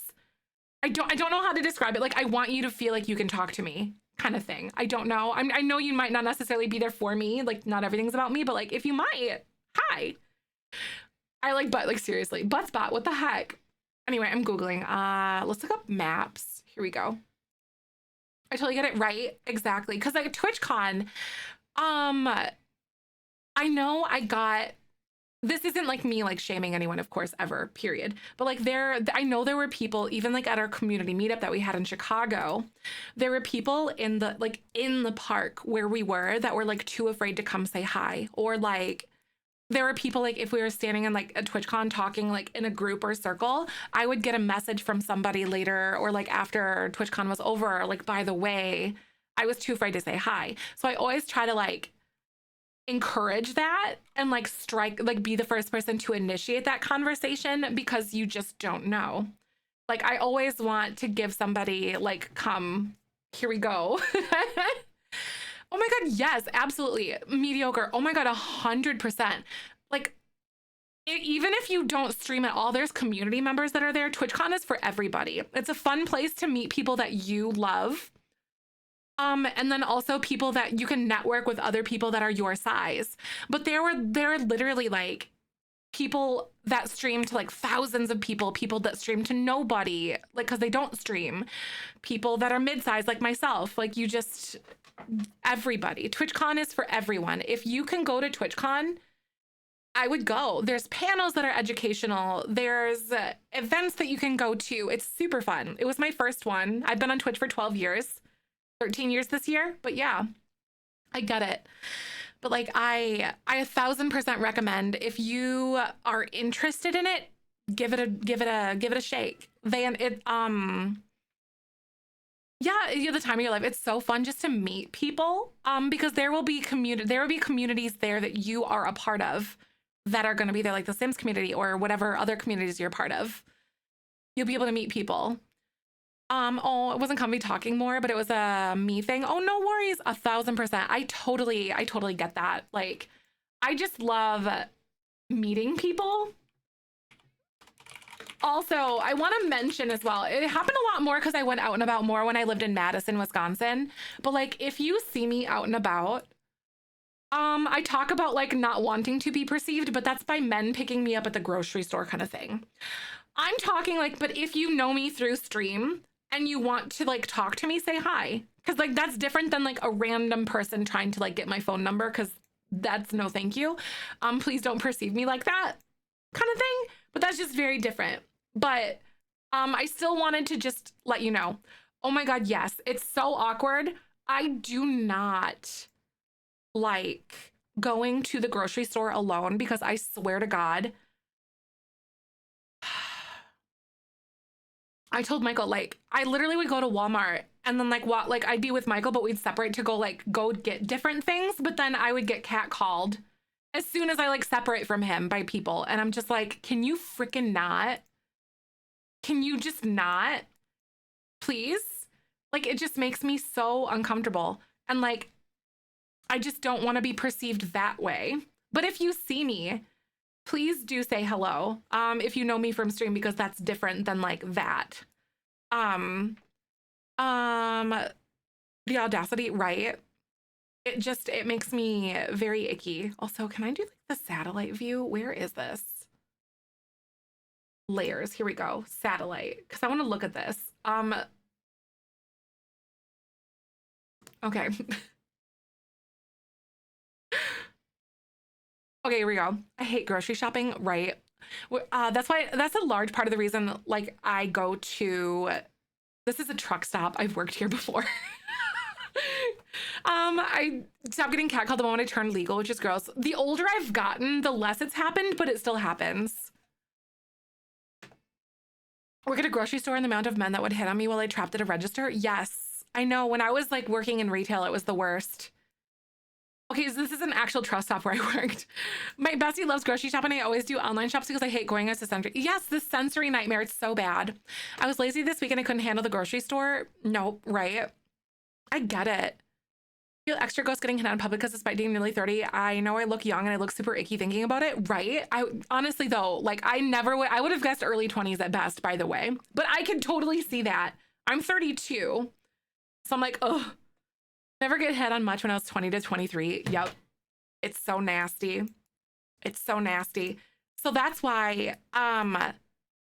I don't know how to describe it. Like I want you to feel like you can talk to me kind of thing. I don't know. I know you might not necessarily be there for me. Like not everything's about me, but like if you might, hi. I like butt, like seriously. Butt spot, what the heck? Anyway, I'm Googling. Let's look up maps. Here we go. I totally get it right. Exactly. Cause like TwitchCon, I know I got this isn't like me like shaming anyone, of course, ever, period. But like I know there were people, even like at our community meetup that we had in Chicago, there were people in the park where we were that were like too afraid to come say hi. Or like there were people like if we were standing in like a TwitchCon talking like in a group or circle, I would get a message from somebody later or like after TwitchCon was over, like, by the way, I was too afraid to say hi. So I always try to like encourage that and like be the first person to initiate that conversation because you just don't know. Like I always want to give somebody like, come, here we go. Oh my God, yes, absolutely. Mediocre. Oh my God, 100%. Like even if you don't stream at all, there's community members that are there. TwitchCon is for everybody. It's a fun place to meet people that you love. And then also people that you can network with other people that are your size. But there are literally like people that stream to like thousands of people that stream to nobody, like, cause they don't stream, people that are mid-sized like myself, like everybody. TwitchCon is for everyone. If you can go to TwitchCon, I would go. There's panels that are educational. There's events that you can go to. It's super fun. It was my first one. I've been on Twitch for 12 years. 13 years this year, but yeah, I get it. But like I 1000% recommend if you are interested in it, give it a shake. Yeah, the time of your life. It's so fun just to meet people because there will be communities there that you are a part of that are going to be there, like the Sims community or whatever other communities you're a part of. You'll be able to meet people. Oh, it wasn't comfy talking more, but it was a me thing. Oh, no worries. 1000%. I totally get that. Like, I just love meeting people. Also, I want to mention as well, it happened a lot more because I went out and about more when I lived in Madison, Wisconsin. But like, if you see me out and about, I talk about like not wanting to be perceived, but that's by men picking me up at the grocery store kind of thing. I'm talking like, but if you know me through stream and you want to like talk to me, say hi. Cause like that's different than like a random person trying to like get my phone number. Cause that's no thank you. Please don't perceive me like that kind of thing. But that's just very different. But I still wanted to just let you know. Oh my God, yes, it's so awkward. I do not like going to the grocery store alone because I swear to God, I told Michael, like, I literally would go to Walmart and then like I'd be with Michael, but we'd separate to go get different things. But then I would get catcalled as soon as I like separate from him by people. And I'm just like, can you freaking not? Can you just not? Please? Like, it just makes me so uncomfortable. And like, I just don't want to be perceived that way. But if you see me, please do say hello. If you know me from stream, because that's different than like that. The audacity, right? It makes me very icky. Also, can I do like the satellite view? Where is this? Layers, here we go. Satellite, because I want to look at this. Okay. Okay, here we go. I hate grocery shopping, right? That's a large part of the reason, like, I go to, this is a truck stop. I've worked here before. I stopped getting catcalled the moment I turned legal, which is gross. The older I've gotten, the less it's happened, but it still happens. Work at a grocery store and the amount of men that would hit on me while I trapped at a register. Yes, I know. When I was like working in retail, it was the worst. Okay, so this is an actual trust stop where I worked. My bestie loves grocery shopping. I always do online shops because I hate going as a sensory. Yes, this sensory nightmare. It's so bad. I was lazy this weekend. I couldn't handle the grocery store. Nope, right? I get it. Feel extra gross getting hit out in public because despite being nearly 30, I know I look young and I look super icky thinking about it, right? I honestly though, like I would have guessed early 20s at best, by the way. But I could totally see that. I'm 32. So I'm like, ugh. Never get hit on much when I was 20 to 23. Yep. It's so nasty. It's so nasty. So that's why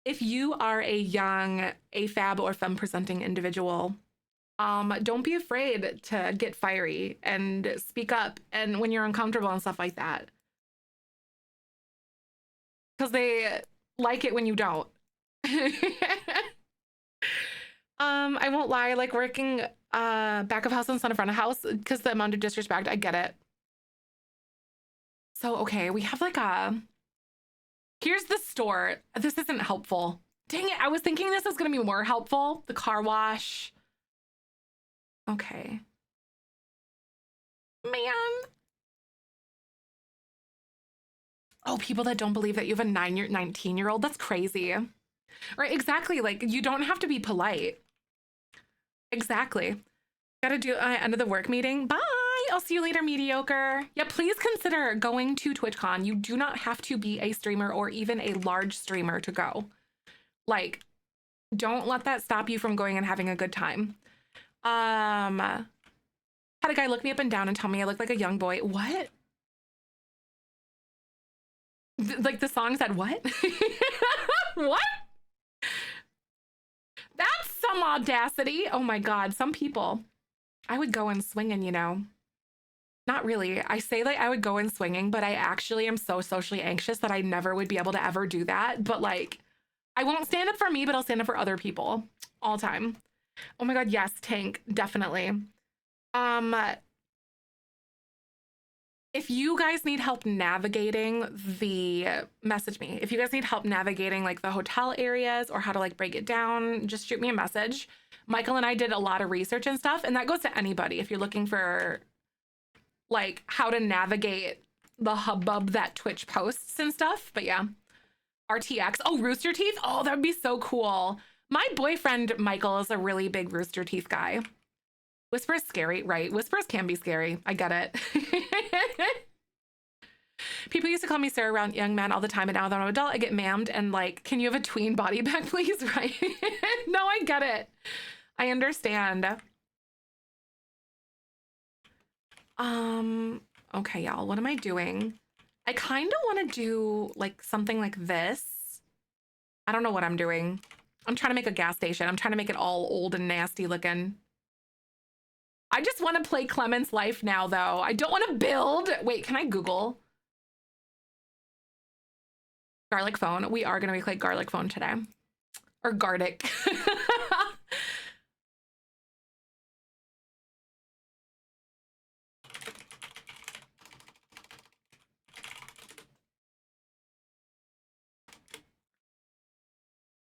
if you are a young AFAB or femme presenting individual, don't be afraid to get fiery and speak up and when you're uncomfortable and stuff like that. Because they like it when you don't. I won't lie, like working back of house instead of front of house because the amount of disrespect, I get it. So, okay, we have like here's the store. This isn't helpful. Dang it, I was thinking this was gonna be more helpful. The car wash. Okay. Man. Oh, people that don't believe that you have a 19-year-old. That's crazy. Right, exactly. Like, you don't have to be polite. Exactly. Gotta do end of the work meeting. Bye. I'll see you later, mediocre. Yeah, please consider going to TwitchCon. You do not have to be a streamer or even a large streamer to go. Like, don't let that stop you from going and having a good time. Had a guy look me up and down and tell me I look like a young boy. What? Like the song said what? What? That's some audacity. Oh my God, some people. I would go in swinging, you know. Not really. I say like I would go in swinging, but I actually am so socially anxious that I never would be able to ever do that. But like, I won't stand up for me, but I'll stand up for other people all the time. Oh my God, yes, Tank, definitely. If you guys need help navigating message me. If you guys need help navigating like the hotel areas or how to like break it down, just shoot me a message. Michael and I did a lot of research and stuff, and that goes to anybody if you're looking for like how to navigate the hubbub that Twitch posts and stuff. But yeah, RTX. Oh, Rooster Teeth. Oh, that would be so cool. My boyfriend Michael is a really big Rooster Teeth guy. Whispers scary, right? Whispers can be scary. I get it. People used to call me Sarah around young men all the time, and now that I'm an adult, I get mammed and like, can you have a tween body bag, please? Right? No, I get it. I understand. Okay, y'all, what am I doing? I kind of want to do like something like this. I don't know what I'm doing. I'm trying to make a gas station. I'm trying to make it all old and nasty looking. I just want to play Clement's Life now, though. I don't want to build. Wait, can I Google? Garlic phone. We are going to play garlic phone today. Or Gardic.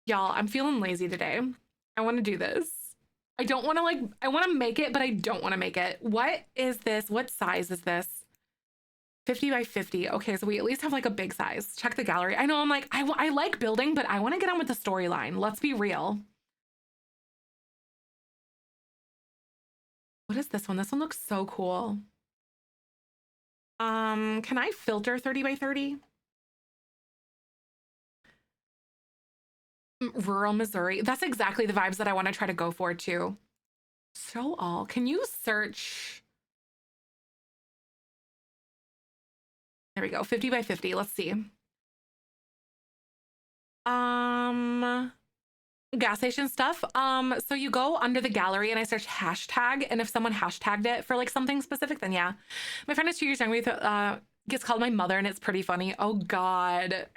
Y'all, I'm feeling lazy today. I want to do this. I don't want to like, I want to make it, but I don't want to make it. What is this? What size is this? 50 by 50. Okay, so we at least have like a big size. Check the gallery. I know I'm like, I like building, but I want to get on with the storyline. Let's be real. What is this one? This one looks so cool. Can I filter 30 by 30? Rural Missouri. That's exactly the vibes that I want to try to go for too. So all. Can you search? There we go. 50 by 50. Let's see. Gas station stuff. So you go under the gallery and I search hashtag, and if someone hashtagged it for like something specific, then yeah. My friend is 2 years younger, gets called my mother, and it's pretty funny. Oh God.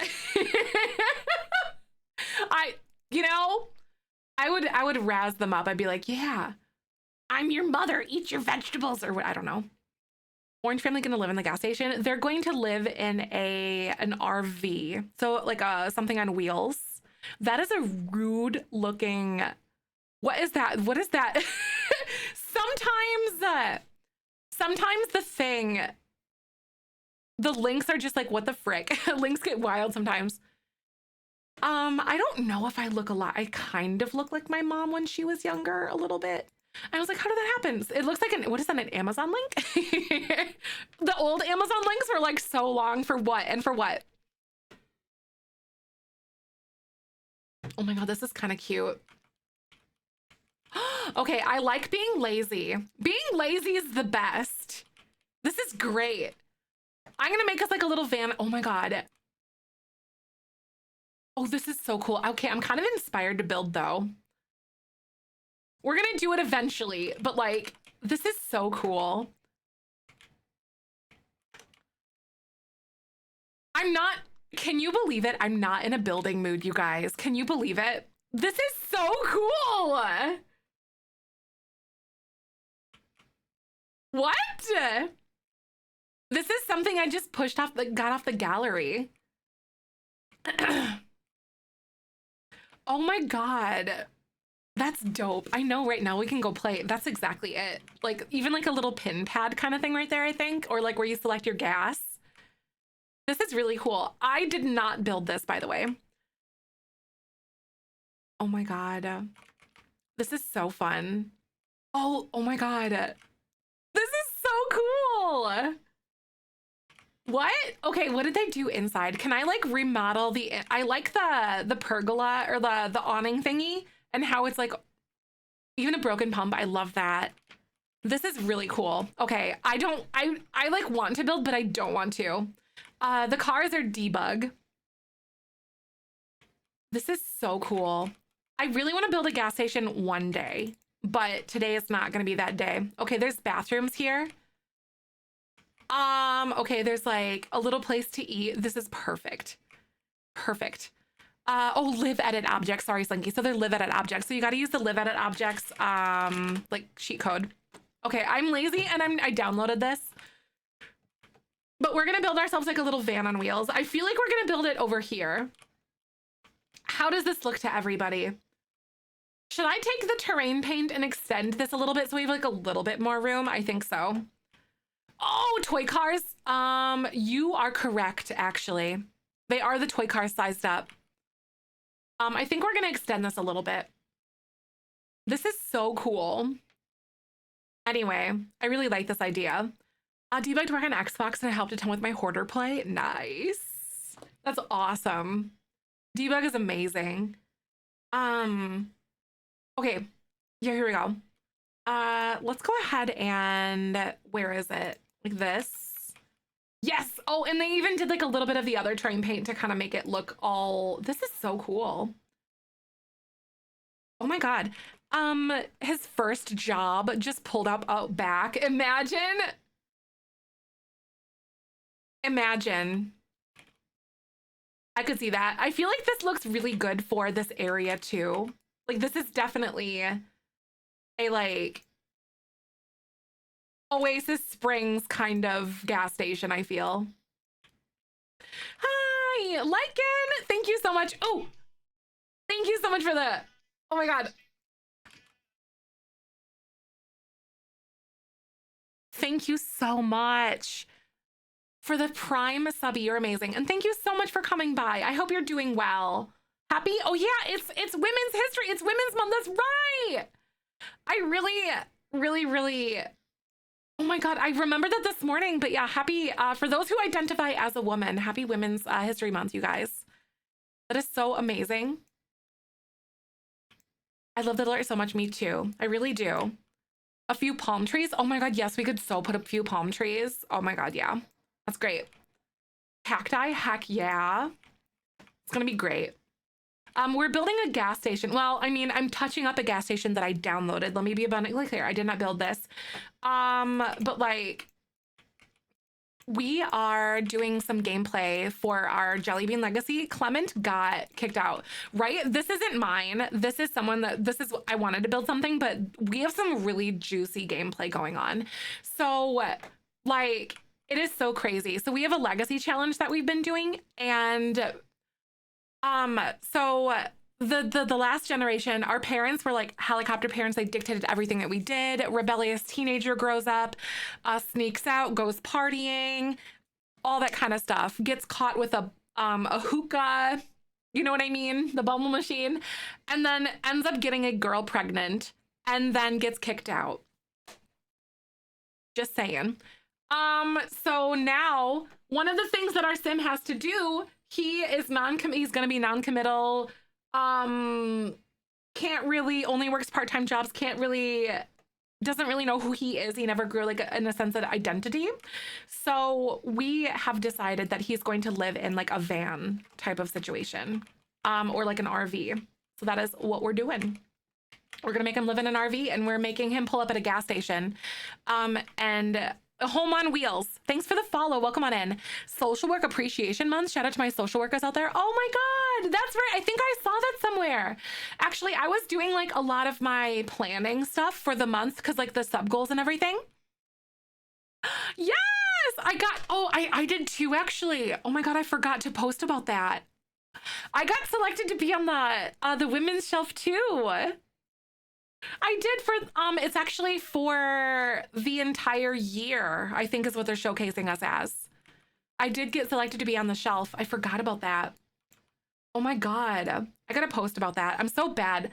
I would razz them up. I'd be like, yeah, I'm your mother, eat your vegetables, or what, I don't know. Orange family gonna live in the gas station. They're going to live in an RV. So like something on wheels. That is a rude looking, what is that? What is that? Sometimes the thing The links are just like, what the frick? Links get wild sometimes. I don't know if I look a lot. I kind of look like my mom when she was younger a little bit. I was like, how did that happen? It looks like what is that, an Amazon link? The old Amazon links were like so long for what and for what? Oh my God, this is kind of cute. Okay, I like being lazy. Being lazy is the best. This is great. I'm gonna make us like a little van. Oh my God. Oh, this is so cool. Okay, I'm kind of inspired to build though. We're gonna do it eventually, but like, this is so cool. Can you believe it? I'm not in a building mood, you guys. Can you believe it? This is so cool. What? This is something I just got off the gallery. Oh my God. That's dope. I know right now we can go play. That's exactly it. Like even like a little pin pad kind of thing right there, I think. Or like where you select your gas. This is really cool. I did not build this, by the way. Oh my God. This is so fun. Oh my God. This is so cool. What? Okay, what did they do inside? Can I like remodel I like the pergola or the awning thingy and how it's like even a broken pump. I love that. This is really cool. Okay, I like want to build, but I don't want to. The cars are debug. This is so cool. I really want to build a gas station one day, but today is not going to be that day. Okay, there's bathrooms here. Okay, there's like a little place to eat. This is perfect. Perfect. Oh, live edit objects. Sorry, Slinky. So they're live edit objects. So you got to use the live edit objects, like cheat code. Okay, I'm lazy and I downloaded this. But we're going to build ourselves like a little van on wheels. I feel like we're going to build it over here. How does this look to everybody? Should I take the terrain paint and extend this a little bit so we have like a little bit more room? I think so. Oh, toy cars. You are correct, actually. They are the toy cars sized up. I think we're going to extend this a little bit. This is so cool. Anyway, I really like this idea. Debugged work on Xbox and I helped a ton with my hoarder play. Nice. That's awesome. Debug is amazing. Okay. Yeah, here we go. Let's go ahead and where is it? Like this. Yes. Oh, and they even did like a little bit of the other terrain paint to kind of make it look all, this is so cool. Oh my God. His first job just pulled up out back. Imagine. I could see that. I feel like this looks really good for this area too. Like this is definitely a like Oasis Springs kind of gas station, I feel. Hi, Lycan. Thank you so much. Oh, thank you so much for the, oh my God. Thank you so much for the Prime sub. You're amazing. And thank you so much for coming by. I hope you're doing well. Happy? Oh yeah, it's Women's History. It's Women's Month. That's right. I really, oh my God, I remembered that this morning, but yeah, happy, for those who identify as a woman, happy Women's History Month, you guys. That is so amazing. I love the alert so much. Me too. I really do. A few palm trees. Oh my God, yes, we could so put a few palm trees. Oh my God, yeah. That's great. Cacti, heck yeah. It's gonna be great. We're building a gas station. Well, I mean, I'm touching up a gas station that I downloaded. Let me be abundantly clear. I did not build this. But like, we are doing some gameplay for our Jellybean Legacy. Clement got kicked out, right? This isn't mine. This is I wanted to build something, but we have some really juicy gameplay going on. So like, it is so crazy. So we have a legacy challenge that we've been doing, and so the last generation, our parents were like helicopter parents. They dictated everything that we did. Rebellious teenager grows up, sneaks out, goes partying, all that kind of stuff. Gets caught with a hookah, you know what I mean? The bumble machine. And then ends up getting a girl pregnant and then gets kicked out. Just saying. So now one of the things that our sim has to do, he's going to be non-committal. Can't really, only works part-time jobs, doesn't really know who he is. He never grew like in a sense of identity. So we have decided that he's going to live in like a van type of situation, or like an RV. So that is what we're doing. We're gonna make him live in an RV, and we're making him pull up at a gas station, and home on wheels. Thanks for the follow. Welcome on in. Social Work Appreciation Month. Shout out to my social workers out there. Oh my God, that's right. I think I saw that somewhere. Actually, I was doing like a lot of my planning stuff for the month because like the sub goals and everything. Yes, I did too, actually. Oh my God, I forgot to post about that. I got selected to be on the women's shelf too. I did for it's actually for the entire year, I think is what they're showcasing us as. I did get selected to be on the shelf. I forgot about that. Oh my God. I gotta post about that. I'm so bad.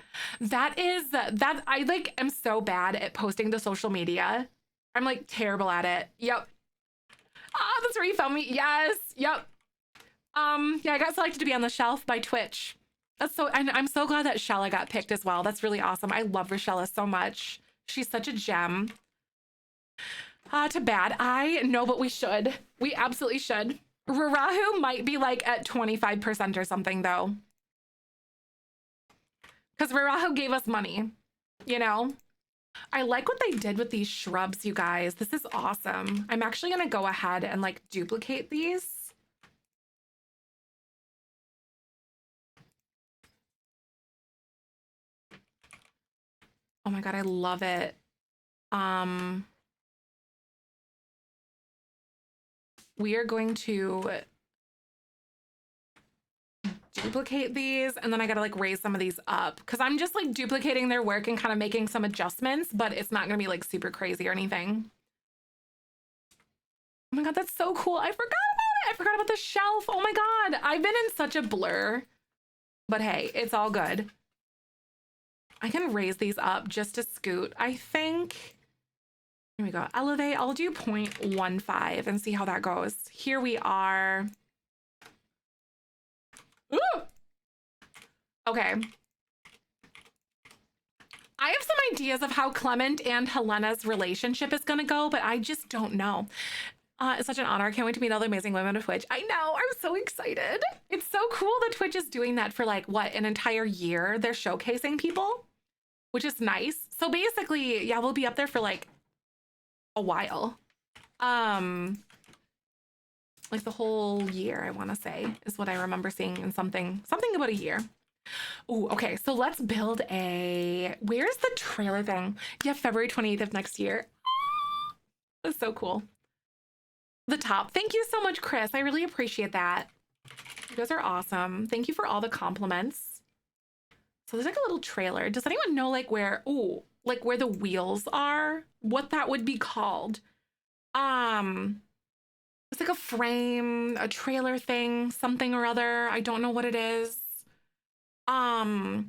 I like am so bad at posting to social media. I'm like terrible at it. Yep. Ah, that's where you found me. Yes. Yep. Yeah, I got selected to be on the shelf by Twitch. I'm so glad that Shella got picked as well. That's really awesome. I love Rochella so much. She's such a gem. Too bad. I know, but we should. We absolutely should. Rarahu might be like at 25% or something though. Because Rarahu gave us money, you know? I like what they did with these shrubs, you guys. This is awesome. I'm actually gonna go ahead and like duplicate these. Oh my God, I love it. We are going to duplicate these, and then I gotta like raise some of these up because I'm just like duplicating their work and kind of making some adjustments, but it's not gonna be like super crazy or anything. Oh my God, that's so cool. I forgot about it. I forgot about the shelf. Oh my God, I've been in such a blur, but hey, it's all good. I can raise these up just to scoot, I think. Here we go. Elevate. I'll do 0.15 and see how that goes. Here we are. Ooh! Okay. I have some ideas of how Clement and Helena's relationship is going to go, but I just don't know. It's such an honor. I can't wait to meet all the amazing women of Twitch. I know. I'm so excited. It's so cool that Twitch is doing that for like, what, an entire year? They're showcasing people, which is nice. So basically, yeah, we'll be up there for like a while. Like the whole year, I want to say, is what I remember seeing in something about a year. Oh, okay. So let's build where's the trailer thing? Yeah, February 28th of next year. That's so cool. The top. Thank you so much, Chris. I really appreciate that. You guys are awesome. Thank you for all the compliments. So there's like a little trailer. Does anyone know like where the wheels are? What that would be called? It's like a frame, a trailer thing, something or other. I don't know what it is. I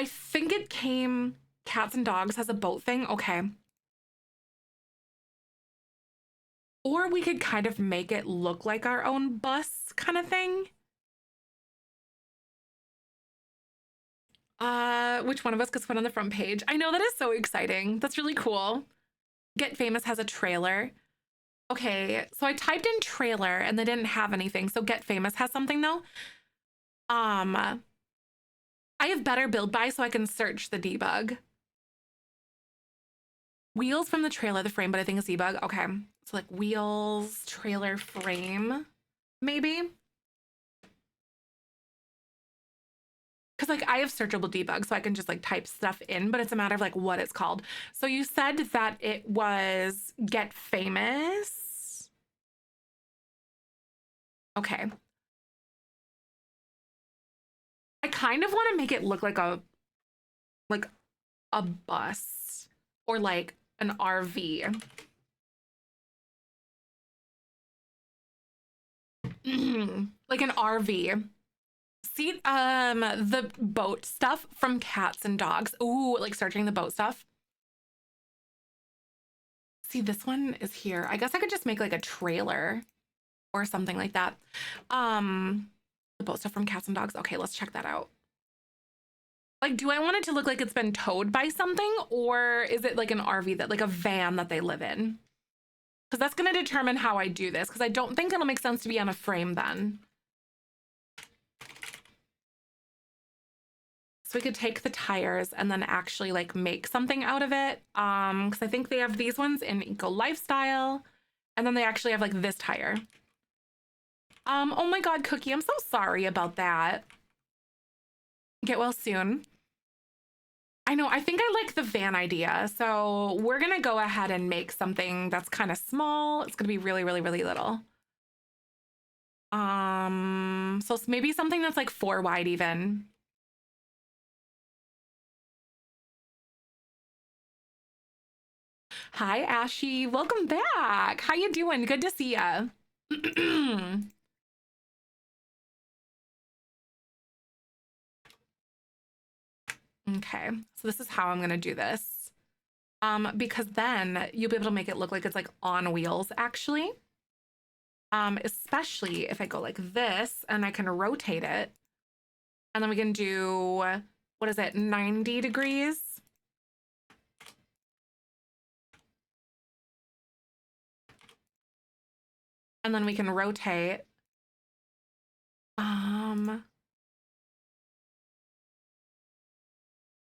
think it came Cats and Dogs has a boat thing. Okay. Or we could kind of make it look like our own bus kind of thing. Which one of us gets put on the front page? I know, that is so exciting. That's really cool. Get Famous has a trailer. Okay, so I typed in trailer and they didn't have anything. So Get Famous has something though. I have better build by so I can search the debug. Wheels from the trailer, the frame, but I think it's debug. Okay, so like wheels, trailer, frame, maybe. Because like I have searchable debug, so I can just like type stuff in, but it's a matter of like what it's called. So you said that it was Get Famous. Okay. I kind of want to make it look like a bus or like an RV. like an RV. See, the boat stuff from cats and dogs. Ooh, like searching the boat stuff. See, this one is here. I guess I could just make like a trailer or something like that. The boat stuff from cats and dogs. Okay, let's check that out. Like, do I want it to look like it's been towed by something, or is it like an RV that, like a van that they live in? Because that's going to determine how I do this, because I don't think it'll make sense to be on a frame then. So we could take the tires and then actually like make something out of it. Because I think they have these ones in Eco Lifestyle, and then they actually have like this tire. Oh my God, Cookie, I'm so sorry about that. Get well soon. I know, I think I like the van idea. So we're gonna go ahead and make something that's kind of small. It's gonna be really, really, really little. So maybe something that's like 4 wide even. Hi, Ashy. Welcome back. How you doing? Good to see ya. Okay, so this is how I'm gonna do this. Because then you'll be able to make it look like it's like on wheels actually. Especially if I go like this and I can rotate it. And then we can do, what is it, 90 degrees? And then we can rotate.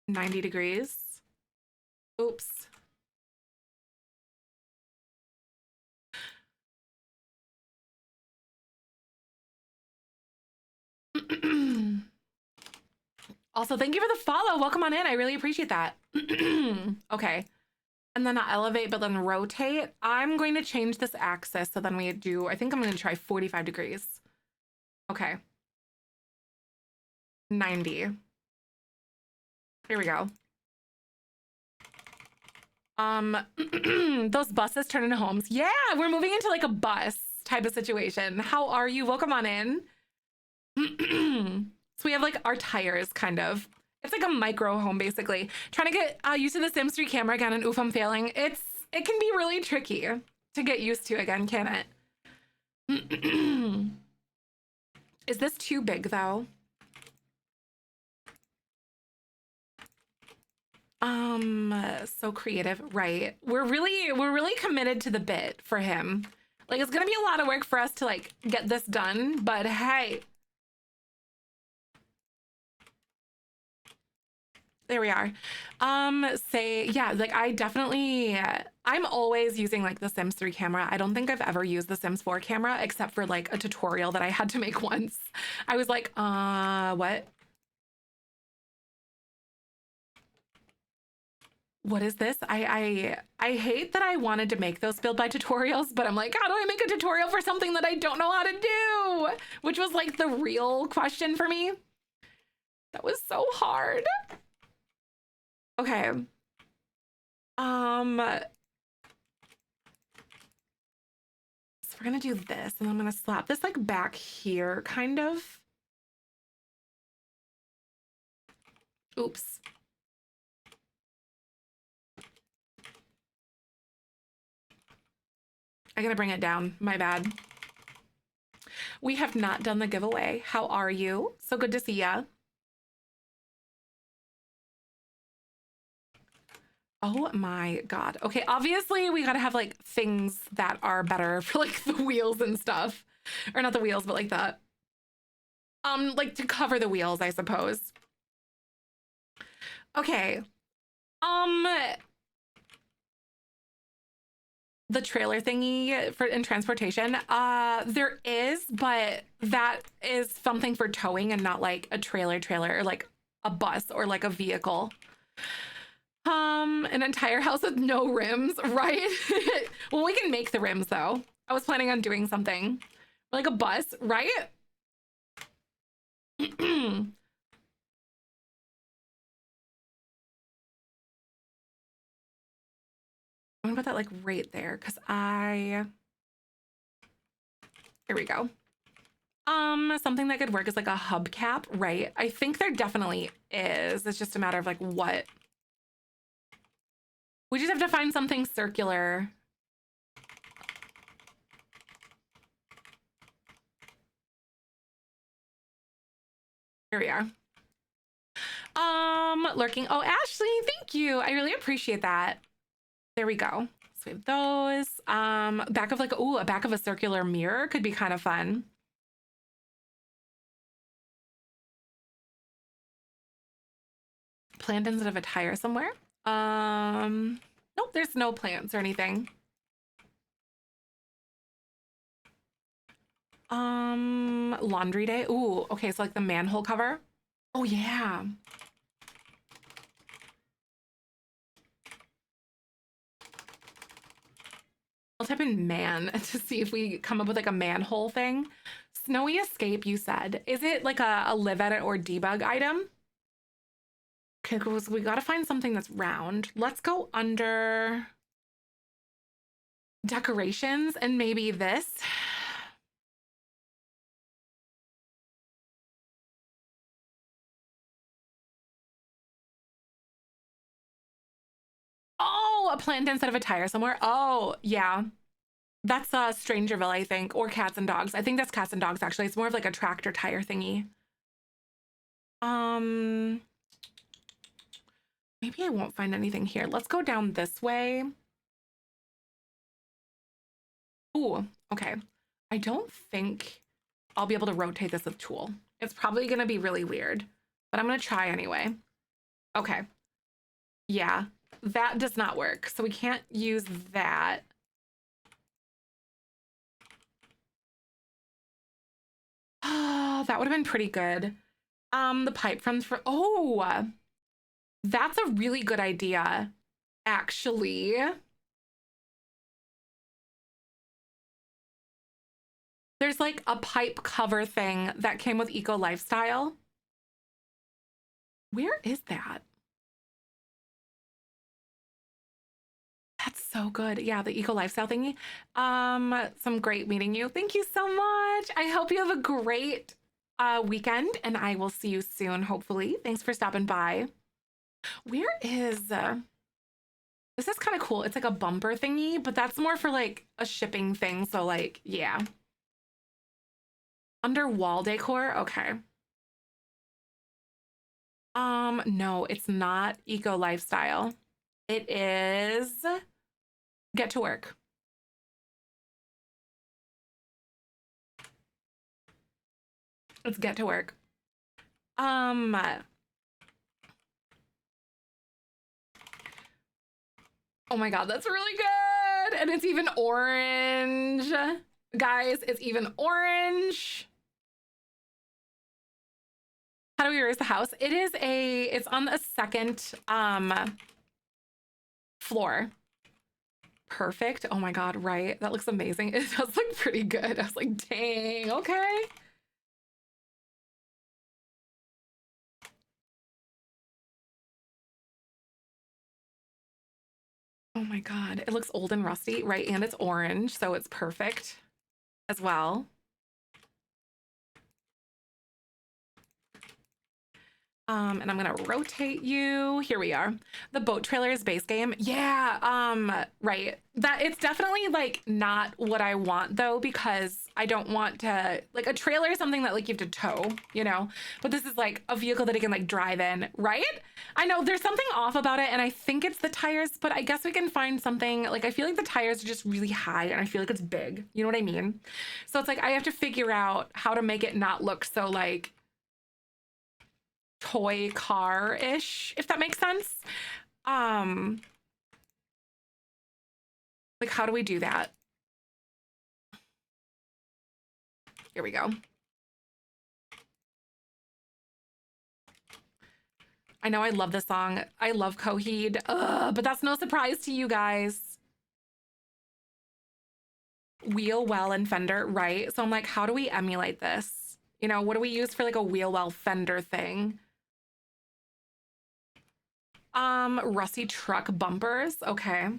90 degrees. Oops. Also, thank you for the follow. Welcome on in. I really appreciate that. Okay. And then I'll elevate, but then rotate. I'm going to change this axis. So then we do, I think I'm going to try 45 degrees. Okay. 90. Here we go. Those buses turn into homes. Yeah, we're moving into like a bus type of situation. How are you? Welcome on in. So we have like our tires kind of. It's like a micro home basically. Trying to get used to the Sims 3 camera again, and oof, I'm failing. It can be really tricky to get used to again, can it? Is this too big though? So creative, right? We're really committed to the bit for him. Like it's gonna be a lot of work for us to like get this done, but hey. There we are. Say, yeah, like I definitely, I'm always using like the Sims 3 camera. I don't think I've ever used the Sims 4 camera except for like a tutorial that I had to make once. I was like, what? What is this? I hate that I wanted to make those build by tutorials, but I'm like, how do I make a tutorial for something that I don't know how to do? Which was like the real question for me. That was so hard. Okay. So we're gonna do this, and I'm gonna slap this like back here, kind of. Oops. I gotta bring it down. My bad. We have not done the giveaway. How are you? So good to see ya. Oh my God. Okay, obviously we gotta have like things that are better for like the wheels and stuff. Or not the wheels, but like that. Like to cover the wheels, I suppose. Okay. The trailer thingy for in transportation, there is, but that is something for towing and not like a trailer or like a bus or like a vehicle. An entire house with no rims, right? Well, we can make the rims though. I was planning on doing something like a bus, right? I'm gonna put that like right there because here we go. Something that could work is like a hubcap, right? I think there definitely is. It's just a matter of like what. We just have to find something circular. Here we are. Lurking. Oh, Ashley, thank you. I really appreciate that. There we go. So we have those. Back of like, ooh, a back of a circular mirror could be kind of fun. Plant instead of a tire somewhere. Nope, there's no plants or anything. Laundry day. Ooh, okay, so like the manhole cover. Oh yeah. I'll type in man to see if we come up with like a manhole thing. Snowy escape, you said. Is it like a live edit or debug item? Okay, because we gotta find something that's round. Let's go under decorations and maybe this. Oh, a plant instead of a tire somewhere. Oh, yeah. That's Strangerville, I think, or Cats and Dogs. I think that's Cats and Dogs, actually. It's more of like a tractor tire thingy. Maybe I won't find anything here. Let's go down this way. Ooh, okay. I don't think I'll be able to rotate this with tool. It's probably gonna be really weird, but I'm gonna try anyway. Okay. Yeah, that does not work. So we can't use that. Oh, that would have been pretty good. The pipe from oh, that's a really good idea, actually. There's like a pipe cover thing that came with Eco Lifestyle. Where is that? That's so good. Yeah, the Eco Lifestyle thingy. Some great meeting you. Thank you so much. I hope you have a great weekend and I will see you soon, hopefully. Thanks for stopping by. Where is this is kind of cool. It's like a bumper thingy, but that's more for like a shipping thing. So like, yeah. Under wall decor, okay. No, it's not Eco Lifestyle. It is Get to Work. Let's Get to Work. Oh my God, that's really good. And it's even orange. Guys, it's even orange. How do we erase the house? It's on the second floor. Perfect. Oh my God, right? That looks amazing. It does look pretty good. I was like, dang, okay. Oh my God, it looks old and rusty, right? And it's orange, so it's perfect as well. And I'm gonna rotate you. Here we are. The boat trailer's base game. Yeah, right. That it's definitely like not what I want though, because I don't want to like a trailer is something that like you have to tow, you know, but this is like a vehicle that I can like drive in, right? I know there's something off about it and I think it's the tires, but I guess we can find something like I feel like the tires are just really high and I feel like it's big. You know what I mean? So it's like I have to figure out how to make it not look so like toy car-ish, if that makes sense. Like how do we do that? Here we go. I know I love this song. I love Coheed, but that's no surprise to you guys. Wheel well and fender, right? So I'm like, how do we emulate this? You know, what do we use for like a wheel well fender thing? Rusty truck bumpers. Okay.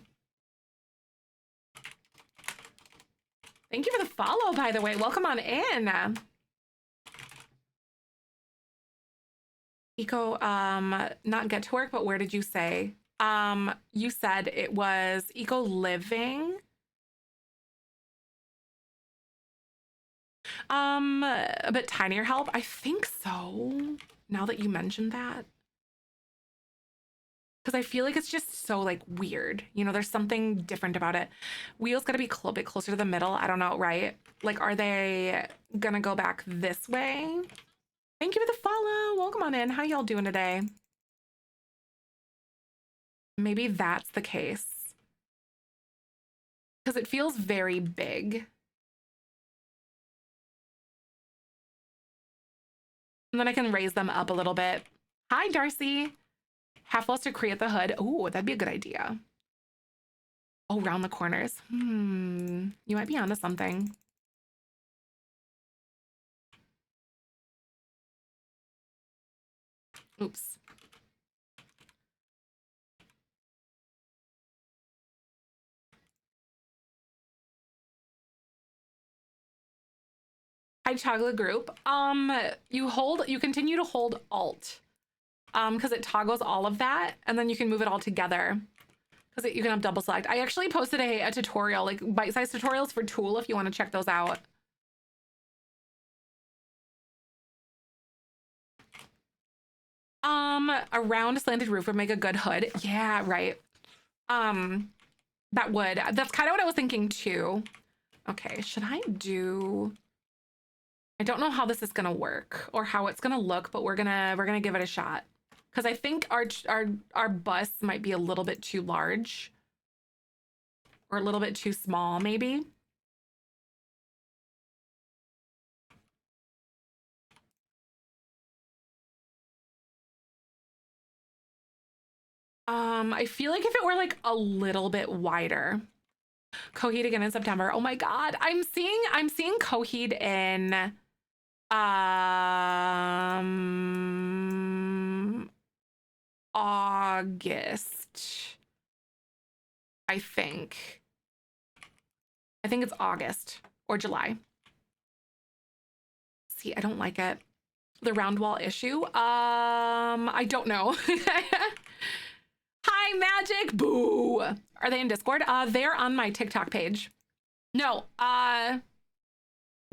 Thank you for the follow, by the way. Welcome on in. Eco, not get to work, but where did you say? You said it was eco living. A bit tinier help. I think so. Now that you mentioned that. Because I feel like it's just so like weird. You know, there's something different about it. Wheels gotta be a bit closer to the middle. I don't know, right? Like, are they gonna go back this way? Thank you for the follow. Welcome on in. How y'all doing today? Maybe that's the case. Because it feels very big. And then I can raise them up a little bit. Hi, Darcy. Half walls to create the hood. Oh, that'd be a good idea. Oh, round the corners. You might be onto something. Oops. Hi, chocolate group. You continue to hold Alt. Because it toggles all of that, and then you can move it all together. Because you can have double select. I actually posted a tutorial, like bite-sized tutorials for Tool if you want to check those out. A round slanted roof would make a good hood. Yeah, right. That would. That's kind of what I was thinking too. Okay, should I do... I don't know how this is gonna work or how it's gonna look, but we're gonna give it a shot. Because I think our bus might be a little bit too large. Or a little bit too small, maybe. I feel like if it were like a little bit wider. Coheed again in September. Oh my God. I'm seeing Coheed in August. I think. I think it's August or July. See, I don't like it. The round wall issue. I don't know. Hi, Magic. Boo. Are they in Discord? They're on my TikTok page. No,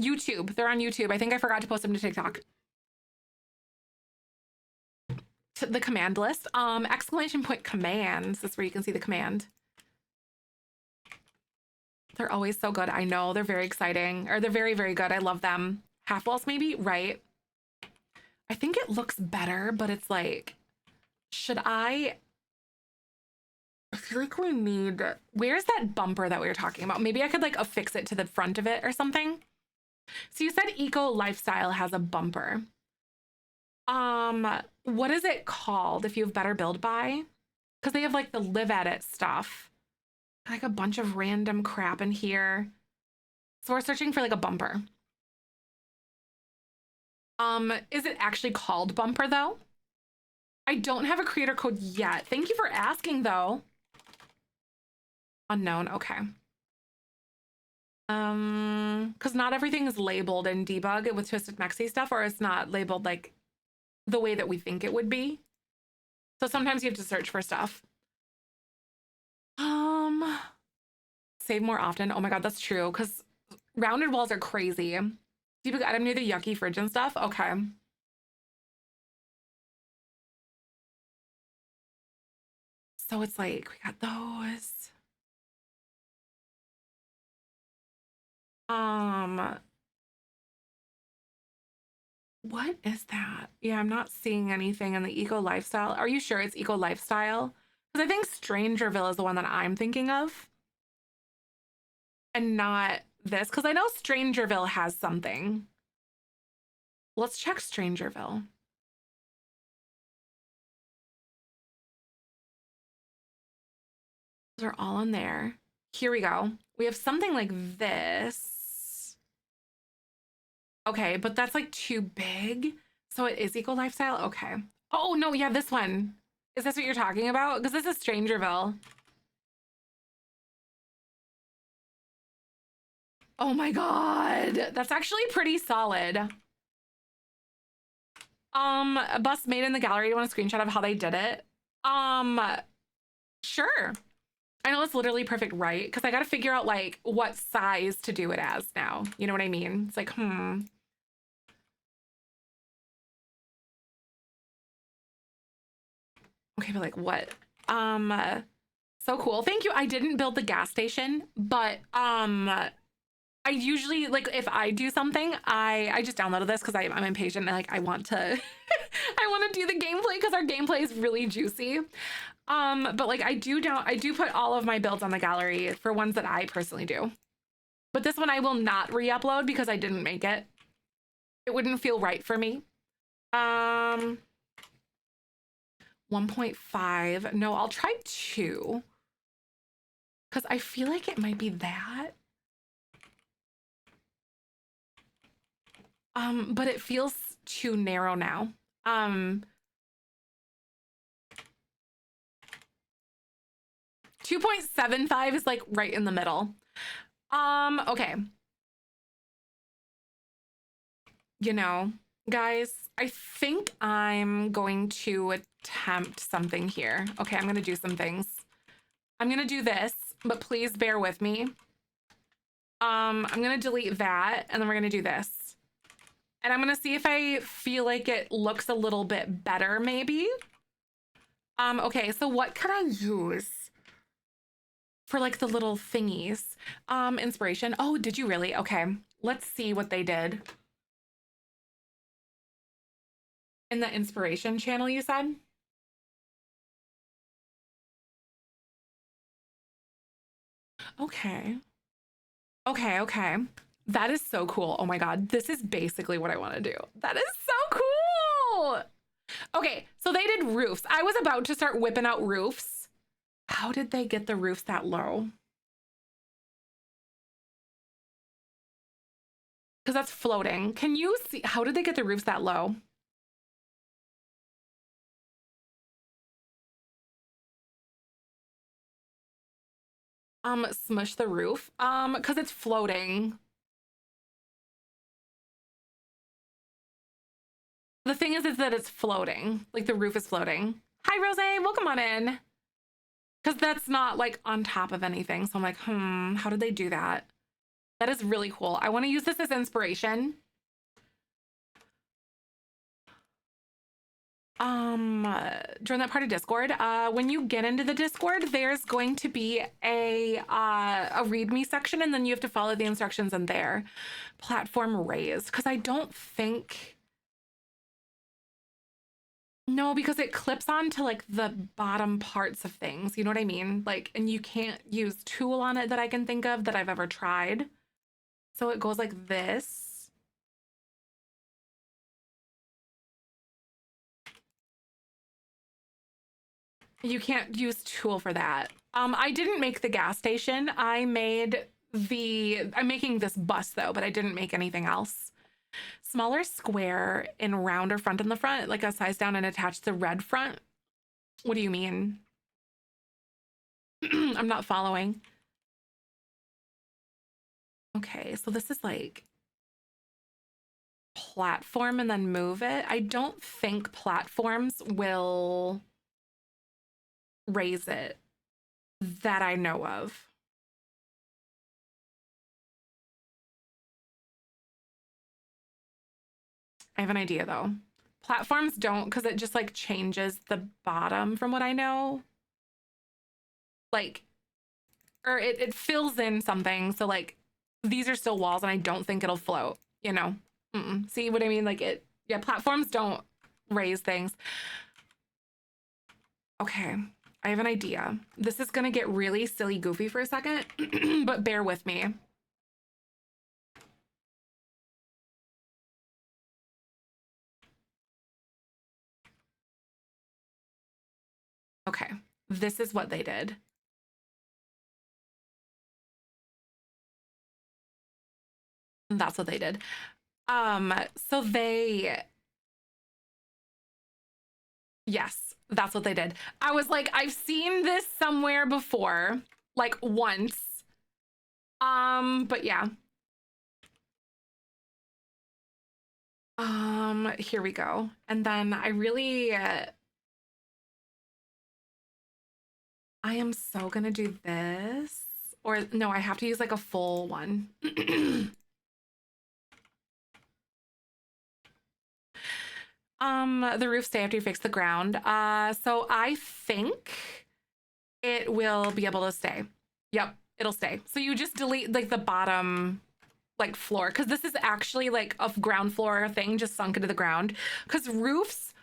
YouTube. They're on YouTube. I think I forgot to post them to TikTok. The command list. Exclamation point commands. That's where you can see the command. They're always so good. I know. They're very exciting. Or they're very, very good. I love them. Half walls, maybe? Right. I think it looks better, but it's like, should I feel like we need... Where's that bumper that we were talking about? Maybe I could like affix it to the front of it or something. So you said Eco Lifestyle has a bumper. What is it called if you have Better Build By? Because they have like the live edit stuff. Like a bunch of random crap in here. So we're searching for like a bumper. Is it actually called bumper though? I don't have a creator code yet. Thank you for asking though. Unknown, okay. Because not everything is labeled in debug with Twisted Mexi stuff, or it's not labeled like the way that we think it would be. So sometimes you have to search for stuff. Save more often. Oh my God, that's true. Because rounded walls are crazy. Debug item near the yucky fridge and stuff. Okay. So it's like, we got those. What is that? Yeah, I'm not seeing anything in the Eco Lifestyle. Are you sure it's Eco Lifestyle? Because I think Strangerville is the one that I'm thinking of. And not this, because I know Strangerville has something. Let's check Strangerville. Those are all in there. Here we go. We have something like this. Okay, but that's like too big. So it is Eco Lifestyle? Okay. Oh, no, yeah, this one. Is this what you're talking about? Because this is Strangerville. Oh my God. That's actually pretty solid. A bust made in the gallery. You want a screenshot of how they did it? Sure. I know it's literally perfect, right? Because I got to figure out like what size to do it as now. You know what I mean? It's like, Okay, but like what? So cool. Thank you. I didn't build the gas station, but I usually like if I do something, I just downloaded this because I'm impatient and like I want to I want to do the gameplay because our gameplay is really juicy. But like I do put all of my builds on the gallery for ones that I personally do. But this one I will not re-upload because I didn't make it. It wouldn't feel right for me. 1.5. No, I'll try 2. Because I feel like it might be that. But it feels too narrow now. 2.75 is like right in the middle. Okay. You know, guys, I think I'm going to attempt something here. Okay, I'm gonna do some things. I'm gonna do this, but please bear with me. I'm gonna delete that, and then we're gonna do this. And I'm gonna see if I feel like it looks a little bit better, maybe. Okay, so what could I use for like the little thingies? Inspiration. Oh, did you really? Okay, let's see what they did. In the inspiration channel, you said? Okay. Okay. That is so cool. Oh my God. This is basically what I want to do. That is so cool. Okay, so they did roofs. I was about to start whipping out roofs. How did they get the roofs that low? Because that's floating. Can you see? How did they get the roofs that low? Smush the roof. Because it's floating. The thing is that it's floating. Like the roof is floating. Hi, Rose. Welcome on in. Because that's not like on top of anything. So I'm like, how did they do that? That is really cool. I want to use this as inspiration. Join that part of Discord. When you get into the Discord, there's going to be a readme section, and then you have to follow the instructions in there. Platform raised, because I don't think. No, because it clips on to like the bottom parts of things. You know what I mean? Like, and you can't use tool on it that I can think of that I've ever tried. So it goes like this. You can't use tool for that. I didn't make the gas station. I'm making this bus though, but I didn't make anything else. Smaller square in rounder front in the front, like a size down and attach the red front. What do you mean? I'm not following. Okay, so this is like platform and then move it. I don't think platforms will raise it that I know of. I have an idea though. Platforms don't, because it just like changes the bottom from what I know. Like, or it fills in something. So like these are still walls and I don't think it'll float, you know? See what I mean? Like yeah, platforms don't raise things. Okay, I have an idea. This is gonna get really silly goofy for a second, but bear with me. Okay, this is what they did. That's what they did. So yes, that's what they did. I was like, I've seen this somewhere before, like once. But yeah. Here we go. And then I really, I am so gonna do this. Or no, I have to use like a full one. The roof stay after you fix the ground. So I think it will be able to stay. Yep, it'll stay. So you just delete like the bottom like floor, because this is actually like a ground floor thing just sunk into the ground. Because roofs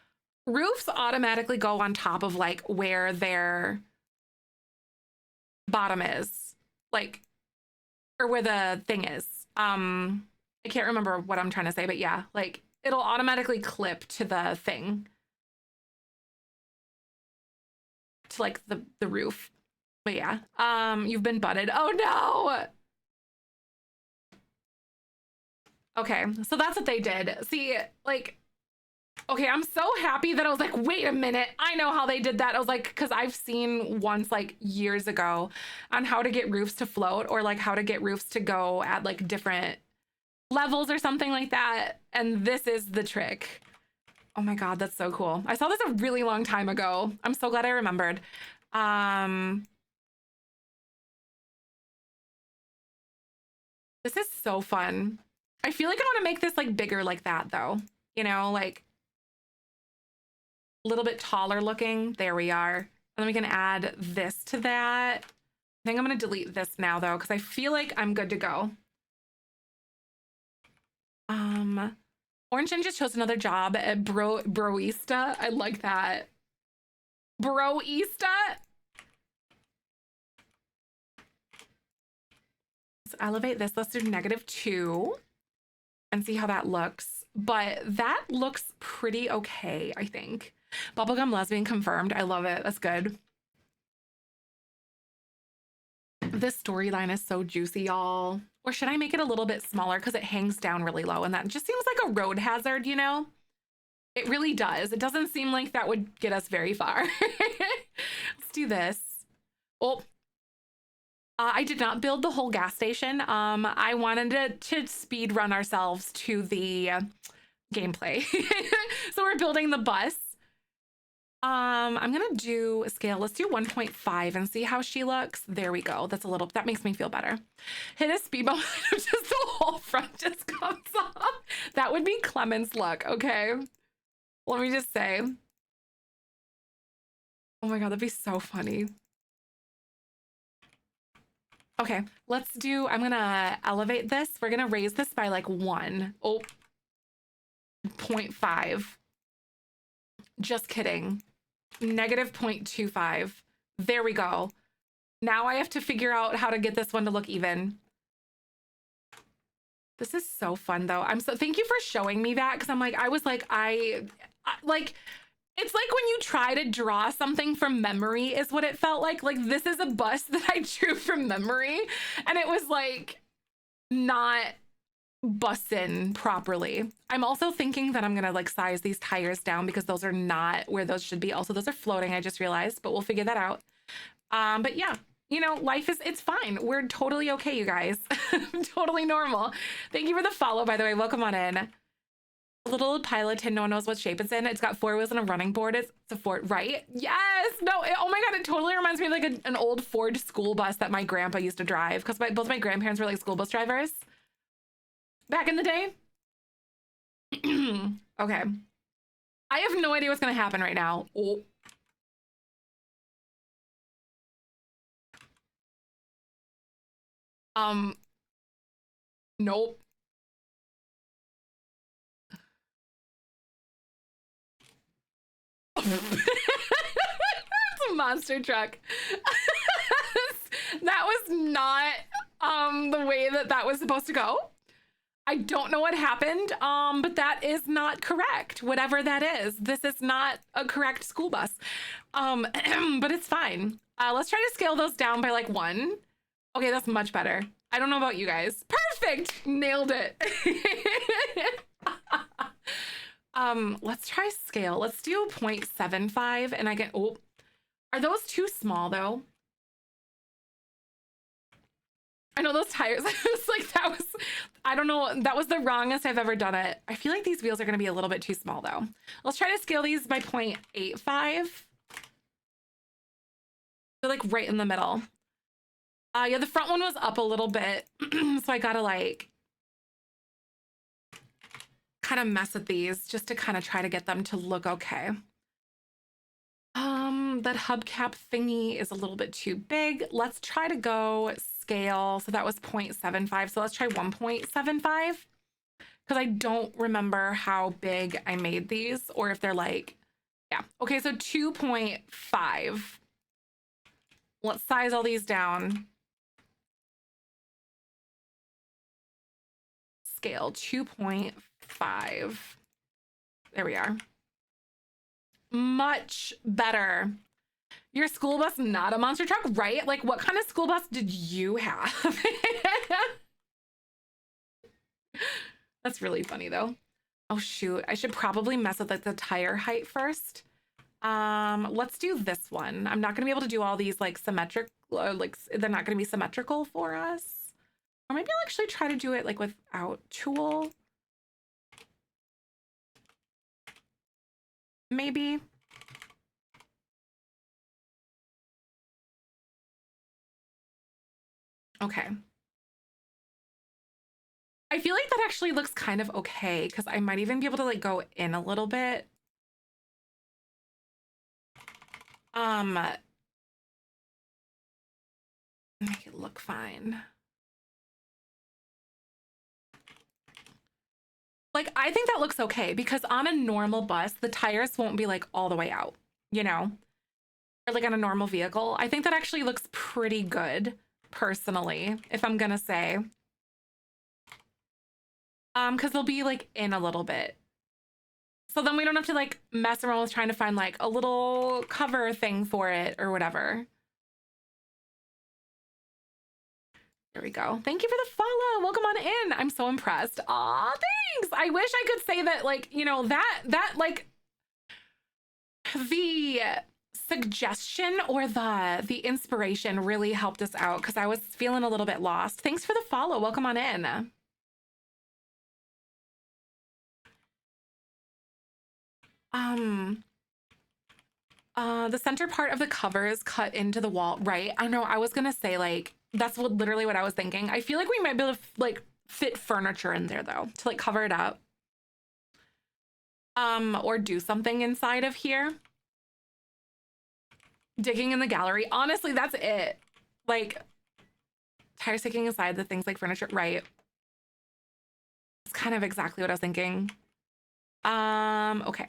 automatically go on top of like where their bottom is, like, or where the thing is. I can't remember what I'm trying to say, but yeah, like it'll automatically clip to the thing, to like the roof. But yeah, you've been butted. Oh no. Okay, so that's what they did. See, like, okay, I'm so happy that I was like, wait a minute, I know how they did that. I was like, because I've seen once like years ago on how to get roofs to float, or like how to get roofs to go at like different levels or something like that. And this is the trick. Oh my God, that's so cool. I saw this a really long time ago. I'm so glad I remembered. This is so fun. I feel like I want to make this like bigger like that though. You know, like a little bit taller looking. There we are. And then we can add this to that. I think I'm going to delete this now though, because I feel like I'm good to go. Orange Ninja chose another job at Broista. I like that. Broista. Let's elevate this. Let's do -2 and see how that looks. But that looks pretty okay, I think. Bubblegum lesbian confirmed. I love it. That's good. This storyline is so juicy, y'all. Or should I make it a little bit smaller because it hangs down really low, and that just seems like a road hazard, you know? It really does. It doesn't seem like that would get us very far. Let's do this. Oh, I did not build the whole gas station. I wanted to speed run ourselves to the gameplay. So we're building the bus. I'm gonna do a scale. Let's do 1.5 and see how she looks. There we go. That's a little, that makes me feel better. Hit a speed bump, just the whole front just comes off. That would be Clement's luck, okay? Let me just say. Oh my God, that'd be so funny. Okay, let's do, I'm gonna elevate this. We're gonna raise this by like 0.5. Just kidding. -0.25. There we go. Now I have to figure out how to get this one to look even. This is so fun though. Thank you for showing me that, because I'm like, I was like, like, it's like when you try to draw something from memory is what it felt like. Like this is a bus that I drew from memory, and it was like not bussin' properly. I'm also thinking that I'm gonna like size these tires down because those are not where those should be. Also, those are floating, I just realized, but we'll figure that out. But yeah, you know, life is, it's fine. We're totally okay, you guys. Totally normal. Thank you for the follow, by the way. Welcome on in. A little pilot tin, no one knows what shape it's in. It's got 4 wheels and a running board. It's a Ford, right? Yes. No. Oh my God. It totally reminds me of like an old Ford school bus that my grandpa used to drive, because both my grandparents were like school bus drivers back in the day. Okay. I have no idea what's gonna happen right now. Oh. Nope. It's a monster truck. That was not the way that was supposed to go. I don't know what happened, but that is not correct. Whatever that is, this is not a correct school bus. But it's fine. Let's try to scale those down by like 1. Okay, that's much better. I don't know about you guys. Perfect! Nailed it. Let's try scale. Let's do 0.75, and I get, oh, are those too small though? I know those tires. I was like, that was, I don't know. That was the wrongest I've ever done it. I feel like these wheels are going to be a little bit too small though. Let's try to scale these by 0.85. They're like right in the middle. Yeah, the front one was up a little bit. So I got to like kind of mess with these just to kind of try to get them to look okay. That hubcap thingy is a little bit too big. Let's try to go scale. So that was 0.75. So let's try 1.75 because I don't remember how big I made these or if they're like, yeah. Okay, so 2.5. Let's size all these down. Scale 2.5. There we are. Much better. Your school bus, not a monster truck, right? Like, what kind of school bus did you have? That's really funny, though. Oh, shoot. I should probably mess with like the tire height first. Let's do this one. I'm not going to be able to do all these like symmetric, like they're not going to be symmetrical for us. Or maybe I'll actually try to do it like without tool. Maybe. Okay. I feel like that actually looks kind of okay because I might even be able to like go in a little bit. Make it look fine. Like, I think that looks okay because on a normal bus, the tires won't be like all the way out, you know? Or like on a normal vehicle. I think that actually looks pretty good, personally, if I'm gonna say. Because they'll be like in a little bit. So then we don't have to like mess around with trying to find like a little cover thing for it or whatever. There we go. Thank you for the follow. Welcome on in. I'm so impressed. Aw, thanks. I wish I could say that, like, you know, that like the suggestion or the inspiration really helped us out because I was feeling a little bit lost. Thanks for the follow. Welcome on in. The center part of the cover is cut into the wall, right? I know. I was gonna say like that's literally what I was thinking. I feel like we might be able to like fit furniture in there though to like cover it up. Or do something inside of here. Digging in the gallery. Honestly, that's it. Like tire sticking aside the things like furniture, right? It's kind of exactly what I was thinking. Okay.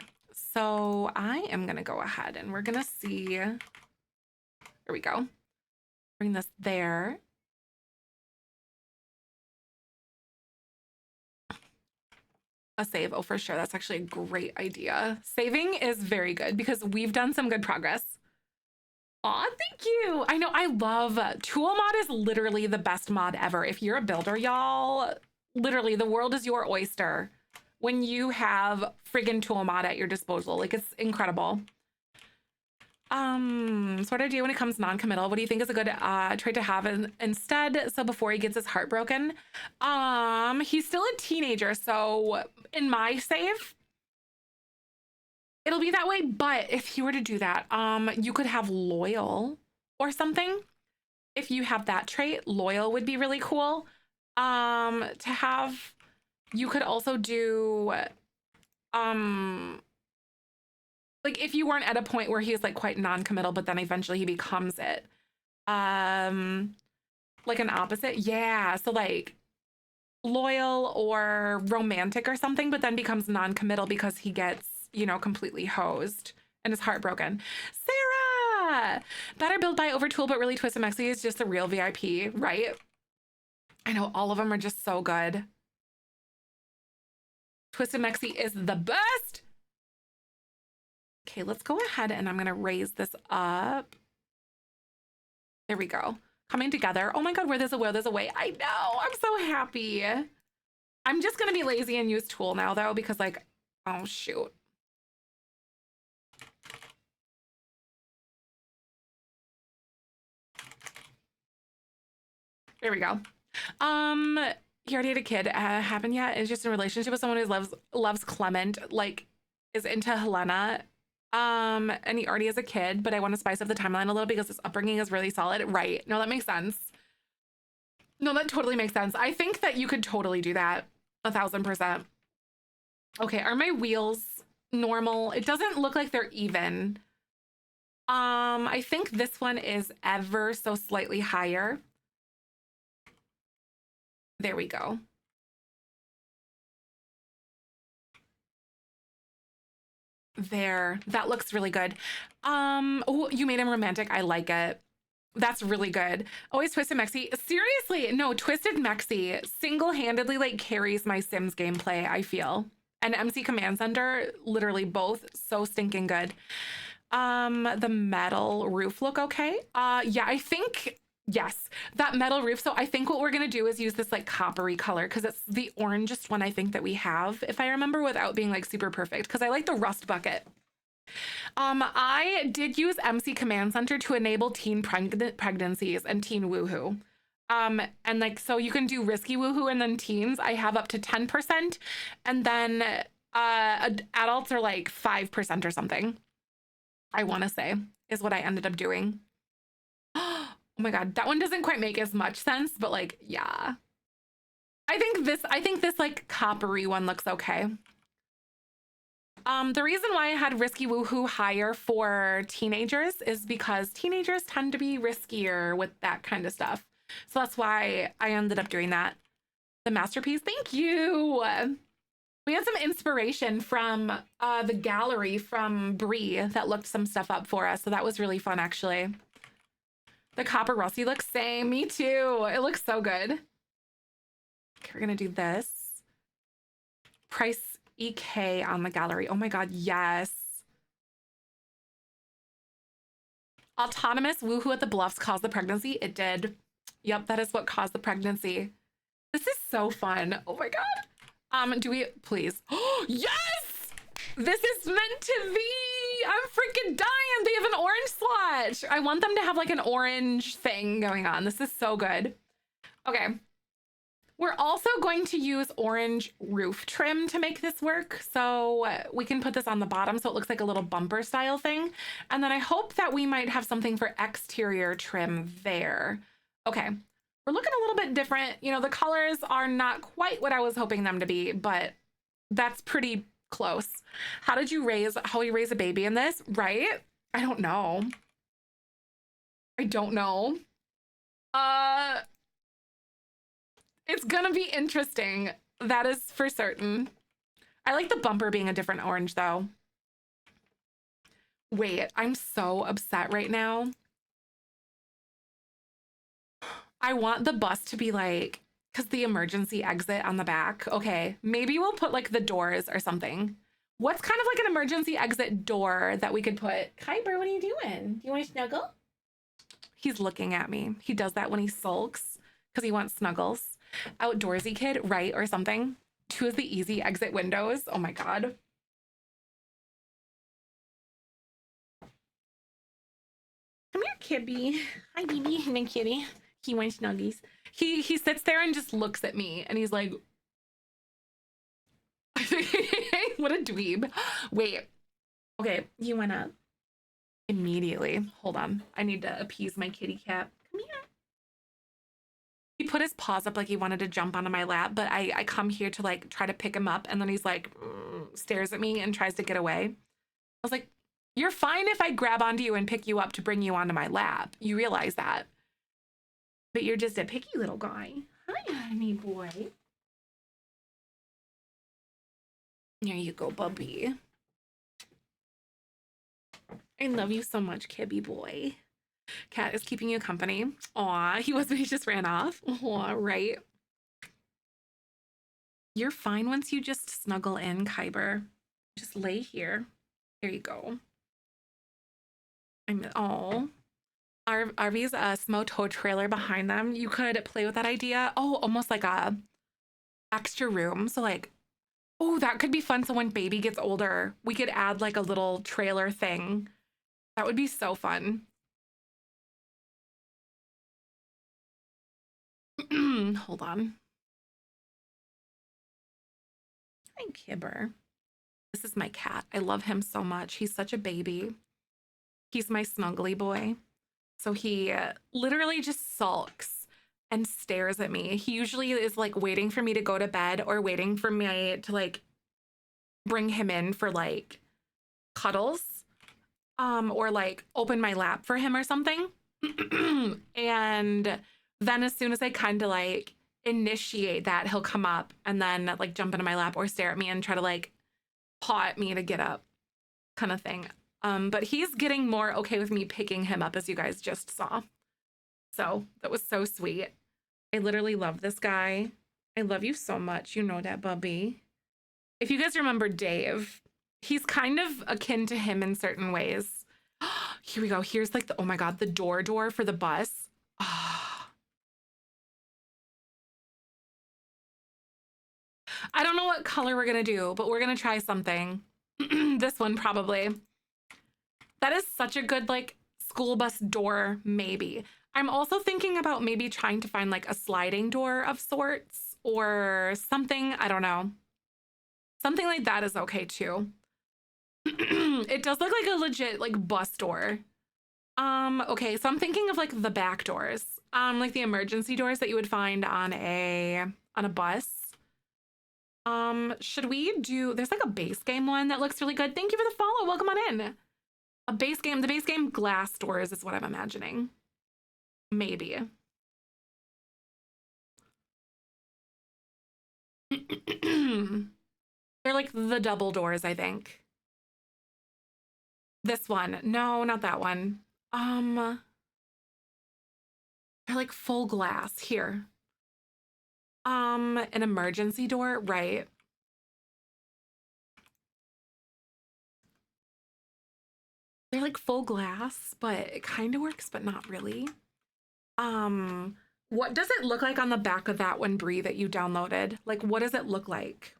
So I am gonna go ahead and we're gonna see. There we go. Bring this there. A save. Oh, for sure. That's actually a great idea. Saving is very good because we've done some good progress. Aw, thank you. I know. I love Tool Mod is literally the best mod ever. If you're a builder, y'all, literally the world is your oyster when you have friggin' Tool Mod at your disposal. Like, it's incredible. So what do I do when it comes non-committal? What do you think is a good trait to have instead? So before he gets his heart broken, he's still a teenager. So in my save, it'll be that way. But if you were to do that, you could have loyal or something. If you have that trait, loyal would be really cool. To have, you could also do, like if you weren't at a point where he was like quite non-committal, but then eventually he becomes it. Like an opposite. Yeah. So like loyal or romantic or something, but then becomes non-committal because he gets, you know, completely hosed and is heartbroken. Sarah! Better build by overtool, but really Twisted Mexi is just a real VIP, right? I know all of them are just so good. Twisted Mexi is the best. Okay, let's go ahead and I'm gonna raise this up. There we go. Coming together. Oh my God, where there's a will, there's a way. I know, I'm so happy. I'm just gonna be lazy and use tool now though, because like, oh shoot. There we go. He already had a kid. Happened yet? Is just in a relationship with someone who loves Clement, like is into Helena. And he already has a kid, but I want to spice up the timeline a little because his upbringing is really solid. Right. No, that makes sense. No, that totally makes sense. I think that you could totally do that. 1000%. Okay, are my wheels normal? It doesn't look like they're even. I think this one is ever so slightly higher. There we go. There, that looks really good. Oh, you made him romantic. I like it. That's really good. Always Twisted Mexi. Seriously, no, Twisted Mexi single-handedly like carries my Sims gameplay, I feel. And MC Command Center, literally both so stinking good. The metal roof look okay? Yeah, I think yes, that metal roof. So I think what we're gonna do is use this like coppery color because it's the orangest one I think that we have, if I remember, without being like super perfect. Because I like the rust bucket. I did use MC Command Center to enable teen pregnancies and teen woohoo. And like, so you can do risky woohoo and then teens. I have up to 10%. And then adults are like 5% or something. I want to say is what I ended up doing. Oh my God, that one doesn't quite make as much sense, but like, yeah. I think this like coppery one looks okay. The reason why I had risky woohoo higher for teenagers is because teenagers tend to be riskier with that kind of stuff. So that's why I ended up doing that. The masterpiece, thank you. We had some inspiration from the gallery from Brie that looked some stuff up for us. So that was really fun, actually. The copper rusty looks same. Me too. It looks so good. Okay, we're going to do this. Price EK on the gallery. Oh my God, yes. Autonomous woohoo at the bluffs caused the pregnancy. It did. Yep, that is what caused the pregnancy. This is so fun. Oh my God. Do we please? Oh, yes! This is meant to be. I'm freaking dying. They have an orange slot. I want them to have like an orange thing going on. This is so good. Okay. We're also going to use orange roof trim to make this work. So we can put this on the bottom so it looks like a little bumper style thing. And then I hope that we might have something for exterior trim there. Okay, we're looking a little bit different. You know, the colors are not quite what I was hoping them to be, but that's pretty close. How you raise a baby in this, right? I don't know. I don't know. It's gonna be interesting. That is for certain. I like the bumper being a different orange though. Wait, I'm so upset right now. I want the bus to be like, because the emergency exit on the back. Okay, maybe we'll put like the doors or something. What's kind of like an emergency exit door that we could put? Kyber, what are you doing? Do you want to snuggle? He's looking at me. He does that when he sulks because he wants snuggles. Outdoorsy kid, right? Or something. 2 is the easy exit windows. Oh my God. Come here, Kibby. Hi, baby. And kitty. He wants snuggies. He sits there and just looks at me and he's like, what a dweeb. Wait. Okay, you went up. Immediately. Hold on. I need to appease my kitty cat. Come here. He put his paws up like he wanted to jump onto my lap, but I come here to like try to pick him up and then he's like stares at me and tries to get away. I was like, you're fine if I grab onto you and pick you up to bring you onto my lap. You realize that. But you're just a picky little guy. Hi, honey boy. There you go, Bubby. I love you so much, Kibby boy. Cat is keeping you company. Aw, he wasn't, he just ran off. Aw, right. You're fine once you just snuggle in, Kyber. Just lay here. There you go. RV's a Smo tow trailer behind them. You could play with that idea. Oh, almost like a extra room. So like, oh, that could be fun. So when baby gets older, we could add like a little trailer thing. That would be so fun. Hold on. Hi, Kibber. This is my cat. I love him so much. He's such a baby. He's my snuggly boy. So he literally just sulks and stares at me. He usually is like waiting for me to go to bed or waiting for me to like bring him in for like cuddles, or like open my lap for him or something. And then as soon as I kind of like initiate that, he'll come up and then like jump into my lap or stare at me and try to like paw at me to get up, kind of thing. But he's getting more okay with me picking him up, as you guys just saw. So that was so sweet. I literally love this guy. I love you so much. You know that, Bubby. If you guys remember Dave, he's kind of akin to him in certain ways. Here we go. Here's like the, oh my God, the door for the bus. Oh. I don't know what color we're going to do, but we're going to try something. This one probably. That is such a good like school bus door, maybe. I'm also thinking about maybe trying to find like a sliding door of sorts or something. I don't know. Something like that is okay too. It does look like a legit like bus door. Okay, so I'm thinking of like the back doors. Like the emergency doors that you would find on a bus. Should we do, there's like a base game one that looks really good. Thank you for the follow. Welcome on in. A base game, the base game glass doors is what I'm imagining. Maybe. They're like the double doors, I think. This one. No, not that one. They're like full glass here. An emergency door, right? They're like full glass, but it kind of works, but not really. What does it look like on the back of that one, Bree, that you downloaded? Like, what does it look like?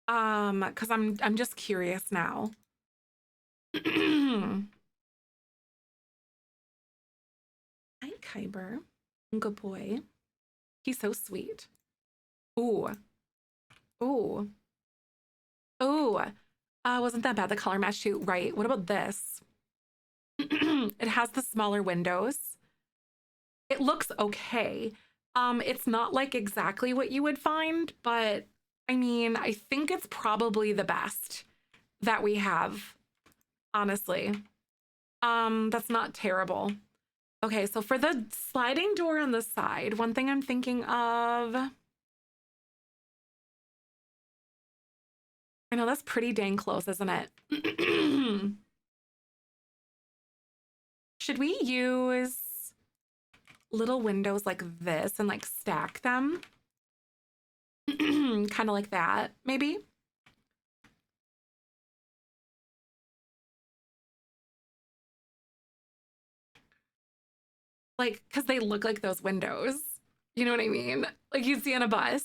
Because I'm just curious now. Hi, Kyber. Good boy. He's so sweet. Ooh. Ooh. Ooh. Wasn't that bad? The color match too. Right. What about this? It has the smaller windows. It looks okay. It's not like exactly what you would find, but I mean, I think it's probably the best that we have, honestly. That's not terrible. Okay, so for the sliding door on the side, one thing I'm thinking of, I know that's pretty dang close, isn't it? Should we use little windows like this and like stack them? Kind of like that, maybe? Like, because they look like those windows. You know what I mean? Like you see on a bus.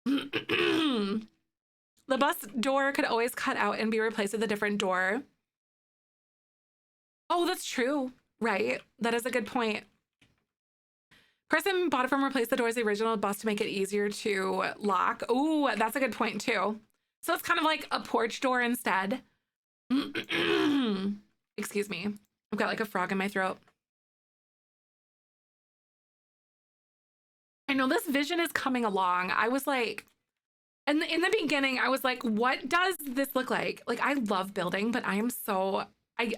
The bus door could always cut out and be replaced with a different door. Oh, that's true. Right. That is a good point. Person bought it from replace the doors the original bus to make it easier to lock. Oh, that's a good point too. So it's kind of like a porch door instead. Excuse me. I've got like a frog in my throat. I know this vision is coming along. I was like, and in the beginning, I was like, what does this look like? Like, I love building, but I am so, I